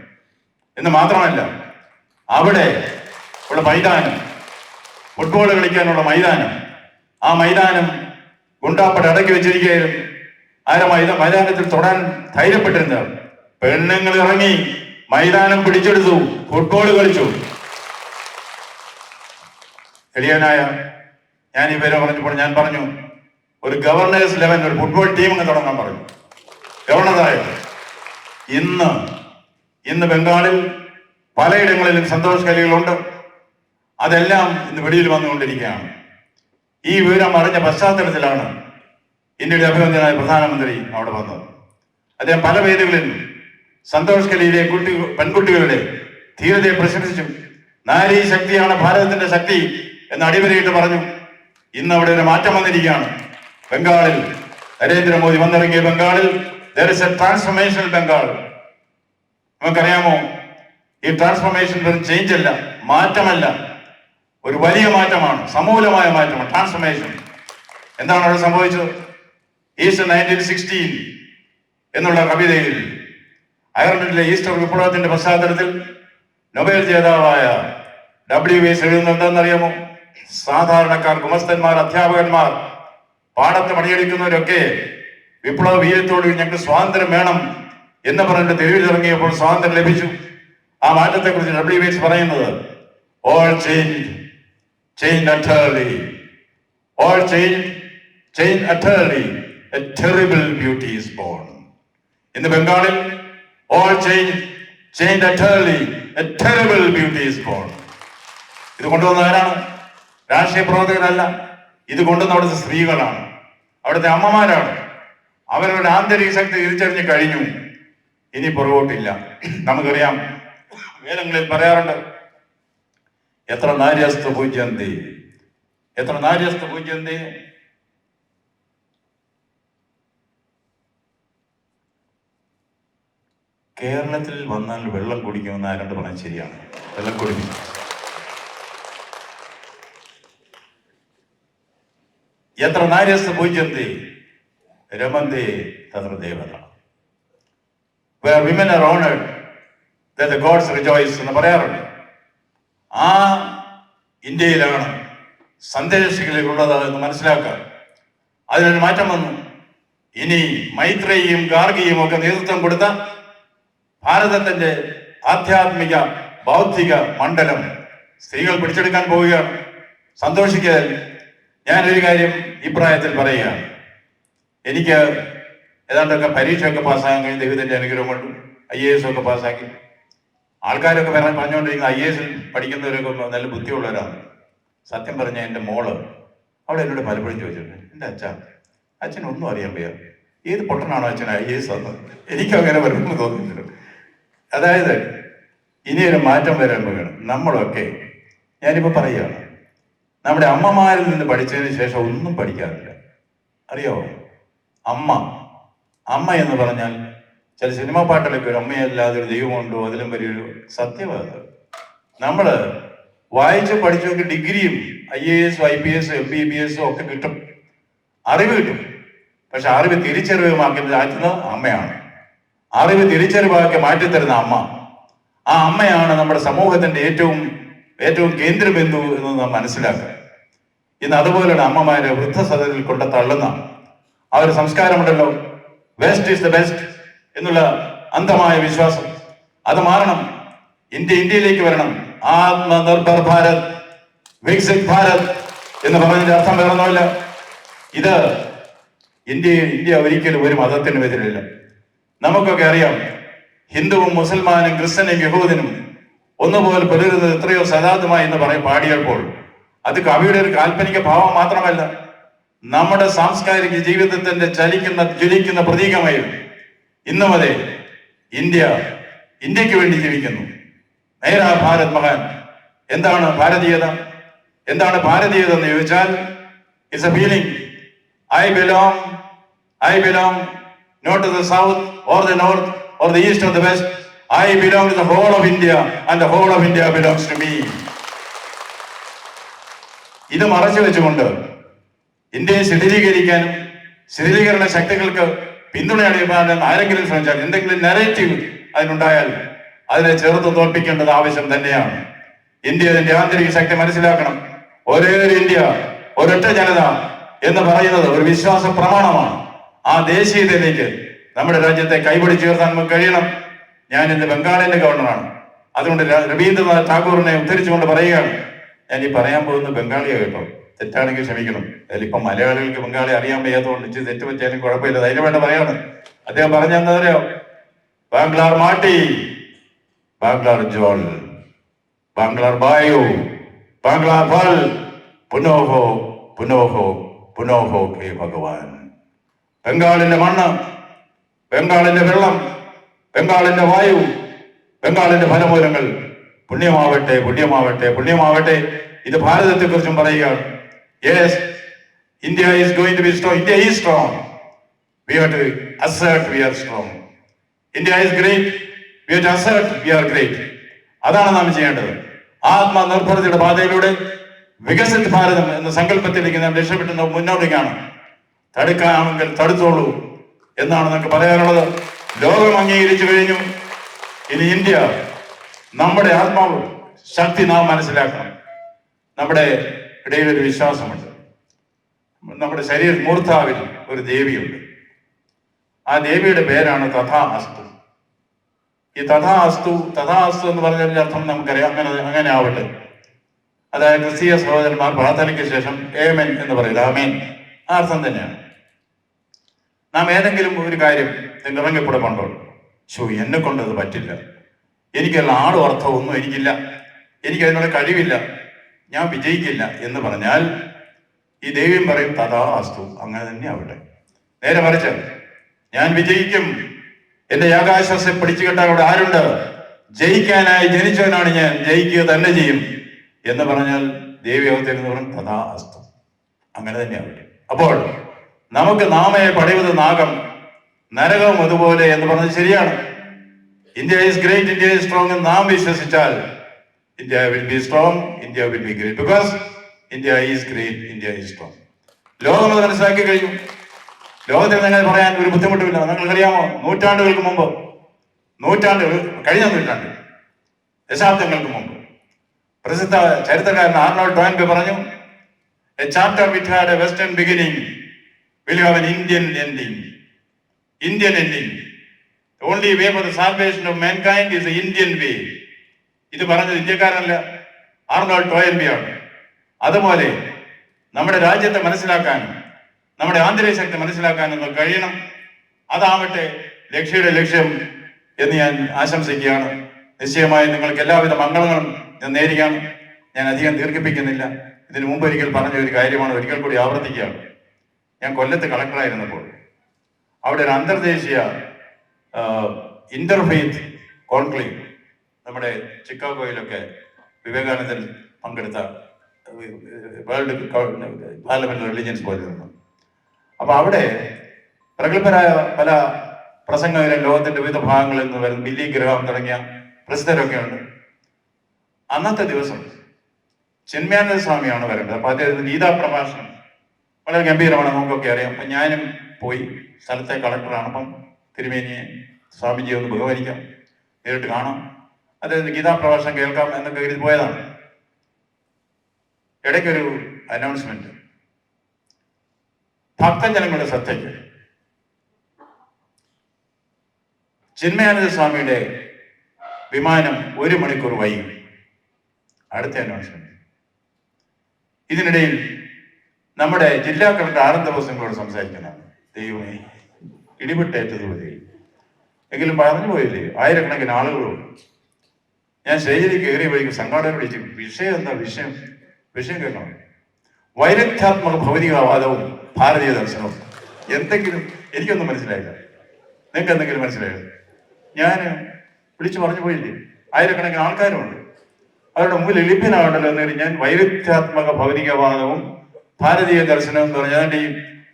എന്ന് മാത്രമല്ല, അവിടെ ഉള്ള മൈതാനം, ഫുട്ബോൾ കളിക്കാനുള്ള മൈതാനം, ആ മൈതാനം ഗുണ്ടാപ്പട അടക്കി വെച്ചിരിക്കുകയായിരുന്നു. മൈതാനത്തിൽ തൊടാൻ ധൈര്യപ്പെട്ടിരുന്നവർ പെണ്ണുങ്ങൾ ഇറങ്ങി മൈതാനം പിടിച്ചെടുത്തു, ഫുട്ബോൾ കളിച്ചു. എളിയനായ ഞാൻ ഈ പേര് പറഞ്ഞപ്പോൾ ഞാൻ പറഞ്ഞു, ഒരു ഗവർണേഴ്സ് ലെവൽ ഒരു ഫുട്ബോൾ ടീം അങ്ങ് തുടങ്ങാൻ പറഞ്ഞു. ഗവർണറായ ഇന്ന് ബംഗാളിൽ പലയിടങ്ങളിലും സന്തോഷ് കലികളുണ്ട്. അതെല്ലാം ഇന്ന് വെളിയിൽ വന്നുകൊണ്ടിരിക്കുകയാണ്. ഈ വിവരം അറിഞ്ഞ പശ്ചാത്തലത്തിലാണ് ഇന്ത്യയുടെ അഭിനന്ദനായ പ്രധാനമന്ത്രി അവിടെ വന്നത്. അദ്ദേഹം പല വേദികളിൽ സന്തോഷ് കലിയിലെ പെൺകുട്ടികളുടെ ധീരതയെ പ്രശംസിച്ചു. നാരീ ശക്തിയാണ് ഭാരതത്തിന്റെ ശക്തി എന്ന് അടിവരയിട്ട് പറഞ്ഞു. ഇന്ന് അവിടെ ഒരു മാറ്റം വന്നിരിക്കുകയാണ്. ബംഗാളിൽ നരേന്ദ്രമോദി വന്നിറങ്ങിയ ബംഗാളിൽ there is a transformational Bengal. നമുക്കറിയാമോ, ഈ ട്രാൻസ്ഫോർമേഷൻ വെറും ചേഞ്ച് അല്ല, മാറ്റമല്ല, ഒരു വലിയ മാറ്റമാണ്, സമൂലമായ മാറ്റമാണ് ട്രാൻസ്ഫോർമേഷൻ. എന്താണ് അവിടെ സംഭവിച്ചത്? ഈസ്റ്റർ 1916 എന്നുള്ള കവിതയിൽ അയർലൻഡിലെ ഈസ്റ്റർ വിപ്ലവത്തിന്റെ പശ്ചാത്തലത്തിൽ നൊബേൽ ജേതാവായ WS എഴുതുന്നത് എന്താണെന്നറിയാമോ? സാധാരണക്കാർ, ഗുമസ്തന്മാർ, അധ്യാപകന്മാർ, പാടത്ത് പണിയെടുക്കുന്നവരൊക്കെ വിപ്ലവ വീര്യത്തോട് ഞങ്ങൾക്ക് സ്വാതന്ത്ര്യം വേണം എന്ന് പറഞ്ഞിട്ട് തെരുവിലിറങ്ങിയപ്പോൾ സ്വാതന്ത്ര്യം ലഭിച്ചു. ആ മാറ്റത്തെക്കുറിച്ച് WS പറയുന്നത്, all change utterly, all change utterly, a terrible beauty is born. ഇന്ന് ബംഗാളിൽ all change utterly, a terrible beauty is born. ഇത് കൊണ്ടുവന്നവരാണ് രാഷ്ട്രീയ പ്രവർത്തകരല്ല, ഇത് കൊണ്ടുവന്ന അവിടുത്തെ സ്ത്രീകളാണ്, അവിടുത്തെ അമ്മമാരാണ്. അവരുടെ ആന്തരിക ശക്തി തിരിച്ചറിഞ്ഞ് കഴിഞ്ഞു. ഇനി പുറകോട്ടില്ല. നമുക്കറിയാം, വേദങ്ങളിൽ പറയാറുണ്ട്, എത്ര നാര്യസ്തു പൂജ്യന്തി, എത്ര നാര്യസ്തു പൂജ്യന്തി. കേരളത്തിൽ വന്നാൽ വെള്ളം കുടിക്കുമെന്ന് ആരണ്ട് പറഞ്ഞാൽ ശരിയാണ്. വെള്ളം കുടിക്കും. എത്ര നാര്യസ്തു പൂജ്യന്തി രമന്തി തത്ര ദേവത. Where women are honored, there the gods rejoice എന്ന് പറയാറുണ്ട്. ആ ഇന്ത്യയിലാണ് സന്ദേശികളുള്ളത് എന്ന് മനസ്സിലാക്കുക. അതിനൊരു മാറ്റം വന്നു. ഇനി മൈത്രേയും ഗാർഗിയും ഒക്കെ നേതൃത്വം കൊടുത്ത ഭാരതത്തിന്റെ ആധ്യാത്മിക ബൗദ്ധിക മണ്ഡലം സ്ത്രീകൾ പിടിച്ചെടുക്കാൻ പോവുകയാണ്. സന്തോഷിക്കാൻ ഞാനൊരു കാര്യം ഈ പ്രായത്തിൽ പറയുകയാണ്. എനിക്ക് ഏതാണ്ടൊക്കെ പരീക്ഷയൊക്കെ പാസ്സാകാൻ കഴിഞ്ഞ ദൈവത്തിന്റെ അനുഗ്രഹം കൊണ്ട് IAS ഒക്കെ പാസ്സാക്കി. ആൾക്കാരൊക്കെ പറഞ്ഞുകൊണ്ടിരിക്കുന്ന IAS പഠിക്കുന്നവരൊക്കെ നല്ല ബുദ്ധിയുള്ളവരാണ്. സത്യം പറഞ്ഞ എൻ്റെ മോള് അവിടെ എന്നോട് പലപ്പോഴും ചോദിച്ചിട്ടുണ്ട്, എൻ്റെ അച്ഛനൊന്നും അറിയാൻ വയ്യ, ഏത് പൊട്ടനാണോ അച്ഛൻ IAS തന്നത്? എനിക്കങ്ങനെ വരുമെന്ന് തോന്നുന്നില്ല. അതായത് ഇനിയൊരു മാറ്റം വരാൻ പോവുകയാണ്. നമ്മളൊക്കെ, ഞാനിപ്പോൾ പറയുകയാണ്, നമ്മുടെ അമ്മമാരിൽ നിന്ന് പഠിച്ചതിന് ശേഷം ഒന്നും പഠിക്കാറില്ല. അറിയാമോ? അമ്മ എന്ന് പറഞ്ഞാൽ ചില സിനിമാ പാട്ടിലൊക്കെ ഒരു അമ്മയല്ലാതെ ഒരു ദൈവമുണ്ടോ, അതിലും വലിയൊരു സത്യമാണ്. നമ്മൾ വായിച്ച് പഠിച്ചൊക്കെ ഡിഗ്രിയും IAS IPS MBBS ഒക്കെ കിട്ടും, അറിവ് കിട്ടും. പക്ഷെ അറിവ് തിരിച്ചറിവാക്കി മാറ്റുന്നത് അമ്മയാണ്. അറിവ് തിരിച്ചറിവാക്കി മാറ്റിത്തരുന്ന അമ്മ. ആ അമ്മയാണ് നമ്മുടെ സമൂഹത്തിന്റെ ഏറ്റവും കേന്ദ്രബിന്ദു എന്ന് നാം മനസ്സിലാക്കുക. ഇന്ന് അതുപോലെയുള്ള അമ്മമാരെ വൃദ്ധസദനത്തിൽ കൊണ്ട് തള്ളുന്ന ആ ഒരു സംസ്കാരമുണ്ടല്ലോ, വെസ്റ്റ് ഈസ് ദ ബെസ്റ്റ് എന്നുള്ള അന്ധമായ വിശ്വാസം, അത് മാറണം. ഇന്ത്യയിലേക്ക് വരണം. ആത്മനിർഭർ ഭാരത്, വികസിത് ഭാരത് എന്ന് പറഞ്ഞതിന്റെ അർത്ഥം വേറൊന്നുമില്ല. ഇത് ഇന്ത്യ ഒരിക്കലും ഒരു മതത്തിനും എതിരില്ല. നമുക്കൊക്കെ അറിയാം, ഹിന്ദുവും മുസൽമാനും ക്രിസ്ത്യനും യഹൂദനും ഒന്നുപോലെ പുലരുന്നത് എത്രയോ സദാതമായി എന്ന് പാടിയപ്പോൾ അത് കവിയുടെ ഒരു കാൽപ്പനിക ഭാവം മാത്രമല്ല, നമ്മുടെ സാംസ്കാരിക ജീവിതത്തിന്റെ ജ്വലിക്കുന്ന പ്രതീകമായിരുന്നു. ഇന്നും അതെ, ഇന്ത്യക്ക് വേണ്ടി ജീവിക്കുന്നു. മേരാ ഭാരത് മഹാൻ. എന്താണ് ഭാരതീയത? എന്താണ് ഭാരതീയത എന്ന് ചോദിച്ചാൽ, it's A feeling. I belong not to the south or the north or the east or the west. I belong to the whole of India and the whole of India belongs to me. ഇത് മറച്ചു വെച്ചുകൊണ്ട് ഇന്ത്യയെ ശിഥിലീകരിക്കാനും ശിഥിലീകരണ ശക്തികൾക്ക് പിന്തുണ അറിയാൻ ആരെങ്കിലും ശ്രമിച്ചാൽ, എന്തെങ്കിലും നെറേറ്റീവ് അതിനുണ്ടായാൽ അതിനെ ചെറുത്ത് തോൽപ്പിക്കേണ്ടത് ആവശ്യം തന്നെയാണ്. ഇന്ത്യ അതിന്റെ ആന്തരിക ശക്തി മനസ്സിലാക്കണം. ഒരേ ഒരു ഇന്ത്യ, ഒരൊറ്റ ജനത എന്ന് പറയുന്നത് ഒരു വിശ്വാസ പ്രമാണമാണ്. ആ ദേശീയതയിലേക്ക് നമ്മുടെ രാജ്യത്തെ കൈപിടിച്ചുയർത്താൻ നമുക്ക് കഴിയണം. ഞാൻ ഇന്ന് ബംഗാളിന്റെ ഗവർണറാണ്. അതുകൊണ്ട് രവീന്ദ്രനാഥ് ടാഗോറിനെ ഉദ്ധരിച്ചുകൊണ്ട് പറയുകയാണ്. ഞാൻ ഈ പറയാൻ പോകുന്ന ബംഗാളിയെ കേട്ടോ, തെറ്റാണെങ്കിൽ ക്ഷമിക്കണം. അതിലിപ്പം മലയാളികൾക്ക് ബംഗാളി അറിയാൻ വയ്യാത്തതുകൊണ്ട് ഇച്ചിരി തെറ്റ് പറ്റിയാലും കുഴപ്പമില്ല, ധൈര്യം വേണ്ട പറയാണ്. അദ്ദേഹം പറഞ്ഞെന്താ അറിയോ? ബാംഗ്ലാർ മാട്ടി, ബാംഗ്ലാർ ജോൾ, ബാംഗ്ലാർ ബായു, ബാംഗ്ലാർ ഫൽ, പുനോഹോ പുനോഹോ പുനോഹോ ഹേ ഭഗവാൻ. ബംഗാളിന്റെ മണ്ണ്, ബംഗാളിന്റെ വെള്ളം, ബംഗാളിന്റെ വായു, ബംഗാളിന്റെ ഫലമൂലങ്ങൾ പുണ്യമാവട്ടെ, പുണ്യമാവട്ടെ, പുണ്യമാവട്ടെ. ഇത് ഭാരതത്തെ കുറിച്ചും പറയുകയാണ്. Yes, India is going to be strong. India is strong. We have to assert we are strong. India is great. We have to assert we are great. അതാണ് നാം ചെയ്യേണ്ടത്. ആത്മനിർഭരതയുടെ പാതയിലൂടെ വികസിത ഭാരതം എന്ന സങ്കല്പത്തിലേക്ക് നാം രക്ഷപ്പെട്ടു മുന്നോട്ടേക്കാണ്. തടുക്കാണെങ്കിൽ തടുത്തോളൂ എന്നാണ് നമുക്ക് പറയാനുള്ളത്. ലോകം അംഗീകരിച്ചു കഴിഞ്ഞു. ഇനി ഇന്ത്യ, നമ്മുടെ ആത്മാവ് ശക്തി നാം മനസ്സിലാക്കണം. നമ്മുടെ ഇടയിൽ ഒരു വിശ്വാസമുണ്ട്. നമ്മുടെ മൂർധാവിൽ ഒരു ദേവിയുണ്ട്. ആ ദേവിയുടെ പേരാണ് തഥാ അസ്തു. ഈ തഥാ അസ്തു എന്ന് പറഞ്ഞതിന്റെ അർത്ഥം നമുക്കറിയാം. അങ്ങനെ ആവട്ടെ. അതായത് ക്രിസ്തീയ സഹോദരന്മാർ പ്രാർത്ഥനയ്ക്ക് ശേഷം ഏമൻ എന്ന് പറയില്ല, ആമേൻ, ആ അർത്ഥം തന്നെയാണ്. നാം ഏതെങ്കിലും ഒരു കാര്യം ഇറങ്ങിപ്പുറമുണ്ടോ, എന്നെ കൊണ്ടത് പറ്റില്ല, എനിക്കുള്ള ആളും അർത്ഥം ഒന്നും എനിക്കില്ല, എനിക്കതിനുള്ള കഴിവില്ല, ഞാൻ വിജയിക്കില്ല എന്ന് പറഞ്ഞാൽ ഈ ദേവിയും പറയും തഥാ അസ്തു, അങ്ങനെ തന്നെ ആവട്ടെ. നേരെ മറിച്ച് ഞാൻ വിജയിക്കും, എന്റെ ആകാശത്തെ പിടിച്ചു കെട്ടാൻ അവിടെ ആരുണ്ട്, ജയിക്കാനായി ജനിച്ചവനാണ് ഞാൻ, ജയിക്കുക തന്നെ ചെയ്യും എന്ന് പറഞ്ഞാൽ ദേവി അവതരുന്ന് പറയും തഥാ അസ്തു, അങ്ങനെ തന്നെ ആവട്ടെ. അപ്പോൾ നമുക്ക് നാമേ പടയുന്നത് നാഗം, നരകവും അതുപോലെ എന്ന് പറഞ്ഞത് ശരിയാണ്. India is great, India is strong എന്ന് നാം വിശ്വസിച്ചാൽ India will be strong, India will be great, because India is great, India is strong. ലോകം അത് മനസ്സിലാക്കി കഴിഞ്ഞു. ലോകത്തിൽ നിങ്ങൾ പറയാൻ ഒരു ബുദ്ധിമുട്ടുമില്ല. നിങ്ങൾക്കറിയാമോ, നൂറ്റാണ്ടുകൾക്ക് മുമ്പ്, കഴിഞ്ഞ നൂറ്റാണ്ട്, ദശാബ്ദങ്ങൾക്ക് മുമ്പ് പ്രസിദ്ധ ചരിത്രകാരൻ ആർണോൾഡ് ടോയിൻബി പറഞ്ഞു, A chapter which had A western beginning will have an Indian ending. The only way for the salvation of mankind is the Indian way. ഇത് പറഞ്ഞത് ഇന്ത്യക്കാരനല്ല, ആർണോൾഡ് ടോയിൻബിയാണ്. അതുപോലെ നമ്മുടെ രാജ്യത്തെ മനസ്സിലാക്കാനും നമ്മുടെ ആന്തരിക ശക്തി മനസ്സിലാക്കാനും നമുക്ക് കഴിയണം. അതാവട്ടെ ലക്ഷ്യയുടെ ലക്ഷ്യം എന്ന് ഞാൻ ആശംസിക്കുകയാണ്. നിശ്ചയമായും നിങ്ങൾക്ക് എല്ലാവിധ മംഗളങ്ങളും ഞാൻ നേരുകയാണ്. ഞാൻ അധികം ദീർഘിപ്പിക്കുന്നില്ല. ഇതിനു മുമ്പ് ഒരിക്കൽ പറഞ്ഞ ഒരു കാര്യമാണ്, ഒരിക്കൽ കൂടി ആവർത്തിക്കുകയാണ്. ഞാൻ കൊല്ലത്ത് കളക്ടറായിരുന്നപ്പോൾ അവിടെ ഒരു അന്തർദേശീയ ഇന്റർഫെയ്ത്ത് കോൺക്ലേവ്, നമ്മുടെ ചിക്കാഗോയിലൊക്കെ വിവേകാനന്ദൻ പങ്കെടുത്ത വേൾഡ് പാർലമെന്റ് റിലീജിയൻസ് പോലെ ഇരുന്നു. അപ്പൊ അവിടെ പ്രഗത്ഭരായ പല പ്രസംഗകരും ലോകത്തിന്റെ വിവിധ ഭാഗങ്ങളിൽ നിന്ന് വരുന്ന ബില്ലി ഗ്രഹാം തുടങ്ങിയ പ്രസിദ്ധരൊക്കെ ഉണ്ട്. അന്നത്തെ ദിവസം ചിന്മയാനന്ദ സ്വാമിയാണ് വരേണ്ടത്. അപ്പൊ അദ്ദേഹത്തിന് ഗീതാ പ്രഭാഷണം വളരെ ഗംഭീരമാണ്, നമുക്കൊക്കെ അറിയാം. അപ്പം ഞാനും പോയി, സ്ഥലത്തെ കളക്ടറാണ്. അപ്പം തിരുമേനിയെ സ്വാമിജിയെ ഒന്ന് ബഹുമാനിക്കാം, നേരിട്ട് കാണാം, അദ്ദേഹത്തിന് ഗീതാ പ്രഭാഷണം കേൾക്കാം എന്നൊക്കെ കരുതി പോയതാണ്. ഇടയ്ക്കൊരു അനൗൺസ്മെന്റ്, ഭക്തജനങ്ങളുടെ ശ്രദ്ധയ്ക്ക്, ചിന്മയാനന്ദ സ്വാമിയുടെ വിമാനം 1 മണിക്കൂർ വൈകി. അടുത്ത അനൗൺസ്മെന്റ്. ഇതിനിടയിൽ നമ്മുടെ ജില്ലാ കളക്ടർ ആനന്ദ ബോസിനോട് സംസാരിക്കുന്നതാണ്. ദൈവമേ, ഇടിപെട്ടേറ്റതുപോലെ എങ്കിലും പറഞ്ഞു പോയില്ലേ, ആയിരക്കണക്കിന് ആളുകളുണ്ട്. ഞാൻ സ്റ്റേജിലേക്ക് കയറിയ വഴിക്കും സംഘാടകർ വിളിച്ചു, വിഷയം എന്താ? വിഷയം കേൾക്കണം. വൈരുദ്ധ്യാത്മക ഭൗതികവാദവും ഭാരതീയ ദർശനവും. എന്തെങ്കിലും എനിക്കൊന്നും മനസ്സിലായില്ല. നിങ്ങൾക്ക് എന്തെങ്കിലും മനസ്സിലായോ? ഞാൻ വിളിച്ചു പറഞ്ഞു പോയില്ലേ? ആയിരക്കണക്കിന് ആൾക്കാരുമുണ്ട്. അവരുടെ മുമ്പിൽ എളിപ്പനാവണ്ടല്ലോ എന്ന് ഞാൻ വൈരുദ്ധ്യാത്മക ഭൗതികവാദവും ഭാരതീയ ദർശനവും എന്ന് പറഞ്ഞാൽ ഈ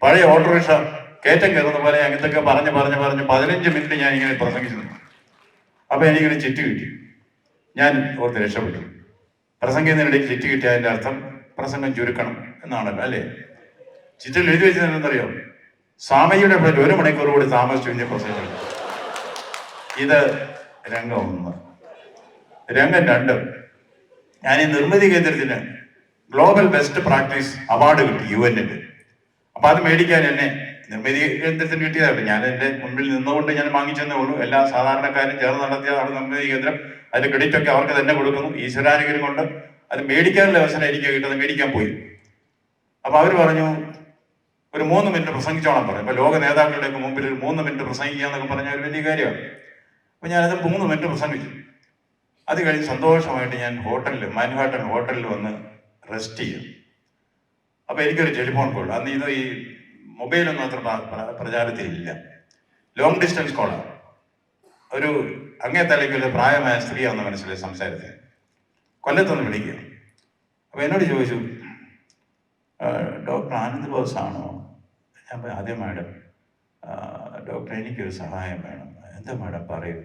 പഴയ ഓട്ടോറിക്ഷ കയറ്റം കയറുന്ന പോലെ അങ്ങനത്തൊക്കെ പറഞ്ഞ് 15 മിനിറ്റ് ഞാൻ ഇങ്ങനെ പ്രസംഗിച്ചു. അപ്പൊ എനിക്കൊരു ചിറ്റ് കിട്ടി. ഞാൻ ഓർത്ത് രക്ഷപ്പെട്ടു. പ്രസംഗിക്കുന്നതിനിടയ്ക്ക് ചിറ്റ് കിട്ടിയ അതിന്റെ അർത്ഥം പ്രസംഗം ചുരുക്കണം എന്നാണല്ലോ, അല്ലേ? ചിറ്റിൽ എഴുതി വെച്ചതെന്നറിയോ? സ്വാമിയുടെ 1 മണിക്കൂർ കൂടി താമസിച്ചു കഴിഞ്ഞ പ്രസംഗം. ഇത് രംഗം 1. രംഗം 2, ഞാൻ ഈ നിർമ്മിതി കേന്ദ്രത്തിന് ഗ്ലോബൽ ബെസ്റ്റ് പ്രാക്ടീസ് അവാർഡ് കിട്ടി UN-ന്റെ. അപ്പൊ അത് മേടിക്കാൻ എന്നെ നിർമ്മിതി കേന്ദ്രത്തിന് കിട്ടിയതാണ്. ഞാൻ എൻ്റെ മുമ്പിൽ നിന്നുകൊണ്ട് ഞാൻ വാങ്ങിച്ചെന്നേ ഉള്ളൂ. എല്ലാ സാധാരണക്കാരും ചേർന്ന് നടത്തിയതാണ് നിർമ്മിതി കേന്ദ്രം. അതിന്റെ ക്രെഡിറ്റ് ഒക്കെ അവർക്ക് തന്നെ കൊടുക്കുന്നു. ഈശ്വരാനുഗ്രഹം കൊണ്ട് അത് മേടിക്കാനുള്ള അവസരം എനിക്ക് കിട്ടുന്നത്. മേടിക്കാൻ പോയി. അപ്പൊ അവർ പറഞ്ഞു ഒരു 3 മിനിറ്റ് പ്രസംഗിച്ചോളാൻ പറഞ്ഞു. ഇപ്പൊ ലോക നേതാക്കളുടെയൊക്കെ മുമ്പിൽ ഒരു 3 മിനിറ്റ് പ്രസംഗിക്കുക എന്നൊക്കെ പറഞ്ഞാൽ ഒരു വലിയ കാര്യമാണ്. അപ്പൊ ഞാനത് 3 മിനിറ്റ് പ്രസംഗിച്ചു. അത് കഴിഞ്ഞ് സന്തോഷമായിട്ട് ഞാൻ മാൻഹാട്ടൻ ഹോട്ടലിൽ വന്ന് റെസ്റ്റ് ചെയ്യും. അപ്പൊ എനിക്കൊരു ടെലിഫോൺ കോൾ. അന്ന് ഇത് ഈ മൊബൈലൊന്നും അത്ര പ്രചാരത്തിലില്ല. Long distance കോളാണ്. ഒരു അങ്ങേ തലയ്ക്കൊരു പ്രായമായ സ്ത്രീയാണെന്ന് മനസ്സിലായി സംസാരത്തിൽ. കൊല്ലത്തൊന്ന് വിളിക്കുക. അപ്പൊ എന്നോട് ചോദിച്ചു, ഡോക്ടർ ആനന്ദ് ബോസ് ആണോ? ഞാൻ അതെ മാഡം. ഡോക്ടർ എനിക്കൊരു സഹായം വേണം. എന്താ മാഡം പറയൂ?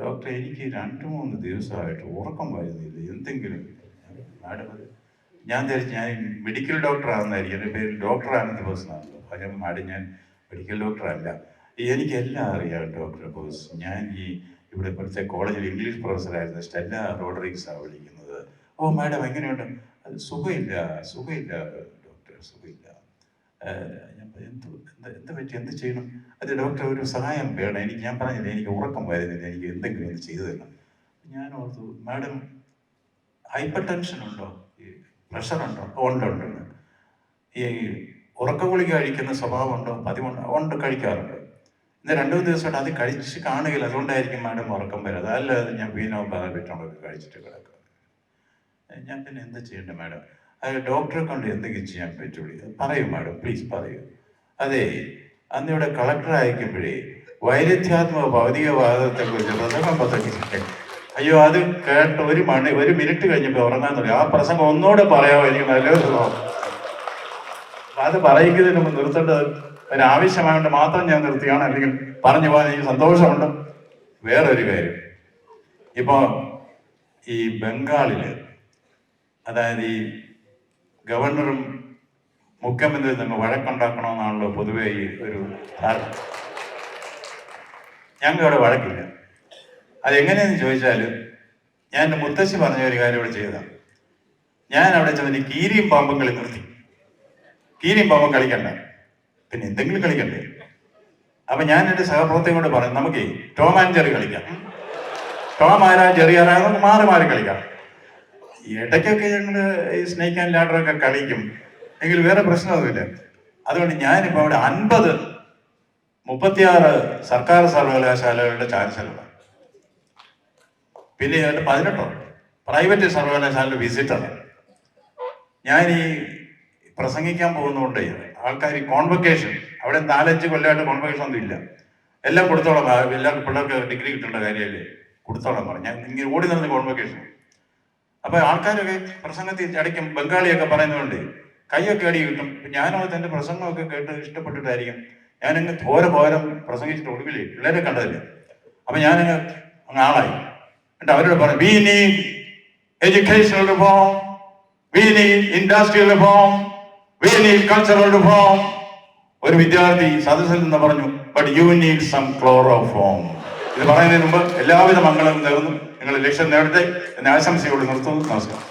ഡോക്ടർ എനിക്ക് 2-3 ദിവസമായിട്ട് ഉറക്കം വരുന്നില്ല. എന്തെങ്കിലും മാഡം. ഞാൻ ധരിച്ചു ഞാൻ മെഡിക്കൽ ഡോക്ടറാണെന്നായിരിക്കും. എൻ്റെ പേര് ഡോക്ടർ ആനന്ദ് ബോസ് എന്നാണല്ലോ. പകരം മാഡം ഞാൻ മെഡിക്കൽ ഡോക്ടറല്ല. എനിക്കെല്ലാം അറിയാം ഡോക്ടർ ബോസ്. ഞാൻ ഇവിടെ ഇപ്പോഴത്തെ കോളേജിൽ ഇംഗ്ലീഷ് പ്രൊഫസറായിരുന്ന സ്റ്റെല്ല റോഡ്രിഗ്സാണ് വിളിക്കുന്നത്. ഓ മാഡം എങ്ങനെയുണ്ട്? അത് സുഖമില്ല ഡോക്ടർ, സുഖമില്ല. ഞാൻ എന്ത് പറ്റി? എന്ത് ചെയ്യണം? അത് ഡോക്ടർ ഒരു സഹായം വേണം. ഞാൻ പറഞ്ഞില്ല എനിക്ക് ഉറക്കം വരുന്നില്ല, എനിക്ക് എന്തെങ്കിലും ഒന്ന് ചെയ്തു തരണം. ഞാൻ ഓർത്തു, മാഡം ഹൈപ്പർ ടെൻഷൻ ഉണ്ടോ? പ്രഷറുണ്ടോ? ഉണ്ട്. ഈ ഉറക്ക ഗുളിക കഴിക്കുന്ന സ്വഭാവം ഉണ്ടോ? പതിവുണ്ടോ? ഉണ്ട്, കഴിക്കാറുണ്ട്. ഇന്ന് 2 ദിവസമായിട്ട് അത് കഴിച്ച് കാണുകയില്ല. അതുകൊണ്ടായിരിക്കും മാഡം ഉറക്കം വരാതെ. അല്ലാതെ ഞാൻ വീനോ ബാലബിറ്റൊക്കെ കഴിച്ചിട്ട് കിടക്കുക. ഞാൻ പിന്നെ എന്താ ചെയ്യേണ്ടത് മാഡം? അത് ഡോക്ടറെ കൊണ്ട് എന്തെങ്കിലും ചെയ്യാൻ പറ്റുള്ളൂ. പറയൂ മാഡം, പ്ലീസ് പറയൂ. അതെ, അന്നിവിടെ കളക്ടർ അയക്കുമ്പോഴേ വൈരുദ്ധ്യാത്മക ഭൗതികവാദത്തെ കുറിച്ച് പ്രസംഗം പ്രസംഗിച്ചിട്ട് അയ്യോ അത് കേട്ട് 1 മിനിറ്റ് കഴിഞ്ഞപ്പോൾ ഉറങ്ങാൻ തുടങ്ങി. ആ പ്രസംഗം ഒന്നുകൂടെ പറയാമോ? എനിക്ക് നല്ലൊരു സ്വഭാവം. അത് പറയിക്കുന്നതിന് മുമ്പ് നിർത്തേണ്ടത് ഒരാവശ്യമായതുകൊണ്ട് മാത്രം ഞാൻ നിർത്തിയാണ്. അല്ലെങ്കിൽ പറഞ്ഞു പോകാൻ എനിക്ക് സന്തോഷമുണ്ട്. വേറൊരു കാര്യം, ഇപ്പോ ഈ ബംഗാളില്, അതായത് ഈ ഗവർണറും മുഖ്യമന്ത്രിയും തമ്മിൽ വഴക്കുണ്ടാക്കണമെന്നാണല്ലോ പൊതുവെ ഈ ഒരു ധാരണ. ഞങ്ങൾക്കവിടെ വഴക്കില്ല. അതെങ്ങനെയെന്ന് ചോദിച്ചാൽ, ഞാൻ എൻ്റെ മുത്തശ്ശി പറഞ്ഞ ഒരു കാര്യം ഇവിടെ ചെയ്തതാണ്. ഞാൻ അവിടെ ചെന്നിട്ട് കീരിയും പാമ്പും കളി നിർത്തി. കീരിയും പാമ്പും കളിക്കണ്ട, പിന്നെ എന്തെങ്കിലും കളിക്കണ്ടേ? അപ്പൊ ഞാൻ എൻ്റെ സഹപ്രവർത്തകരോട് പറഞ്ഞു, നമുക്ക് ടോം ആൻഡ് ജെറി കളിക്കാം. ടോം ആരാ ജെറി ആരാ, നമുക്ക് മാറി കളിക്കാം. ഇടയ്ക്കൊക്കെ ഞങ്ങൾ ഈ സ്നേക്ക് ആൻഡ് ലാഡറൊക്കെ കളിക്കും, എങ്കിൽ വേറെ പ്രശ്നമൊന്നുമില്ല. അതുകൊണ്ട് ഞാനിപ്പോൾ അവിടെ 36 സർക്കാർ സർവകലാശാലകളുടെ ചാൻസലറാണ്. പിന്നെ 18 പ്രൈവറ്റ് സർവകലാശാലയുടെ വിസിറ്റാണ്. ഞാൻ ഈ പ്രസംഗിക്കാൻ പോകുന്നതുകൊണ്ട് ആൾക്കാർ ഈ കോൺവൊക്കേഷൻ, അവിടെ 4-5 കൊല്ലമായിട്ട് കോൺവൊക്കേഷൻ ഒന്നും ഇല്ല. എല്ലാം കൊടുത്തോളാം, എല്ലാ പിള്ളേർക്ക് ഡിഗ്രി കിട്ടേണ്ട കാര്യമല്ലേ, കൊടുത്തോളാം പറഞ്ഞു. ഞാൻ ഇങ്ങനെ ഓടി നടന്ന കോൺവൊക്കേഷൻ. അപ്പൊ ആൾക്കാരൊക്കെ പ്രസംഗത്തിൽ അടിക്കും, ബംഗാളിയൊക്കെ പറയുന്നതുകൊണ്ട് കൈയൊക്കെ അടി കിട്ടും. ഞാനത് എൻ്റെ പ്രസംഗമൊക്കെ കേട്ട് ഇഷ്ടപ്പെട്ടിട്ടായിരിക്കും ഞാനങ്ങ് പോരം പ്രസംഗിച്ചിട്ട് ഒടുവില്ലേ പിള്ളേരെ കണ്ടതില്ല. അപ്പൊ ഞാനങ്ങ് ആളായി. എന്നിട്ട് അവരോട് പറഞ്ഞു, we need educational reform, we need industrial reform, we need cultural reform. ഒരു വിദ്യാർത്ഥി സദസ്സിൽ നിന്ന് പറഞ്ഞു, but you need some chloroform. ഇത് പറയുന്നതിന് മുമ്പ് എല്ലാവിധ മംഗളം നേർന്നു. നിങ്ങൾ ലക്ഷ്യം നേടട്ടെ എന്ന് ആശംസയോട് നിർത്തുന്നു. നമസ്കാരം.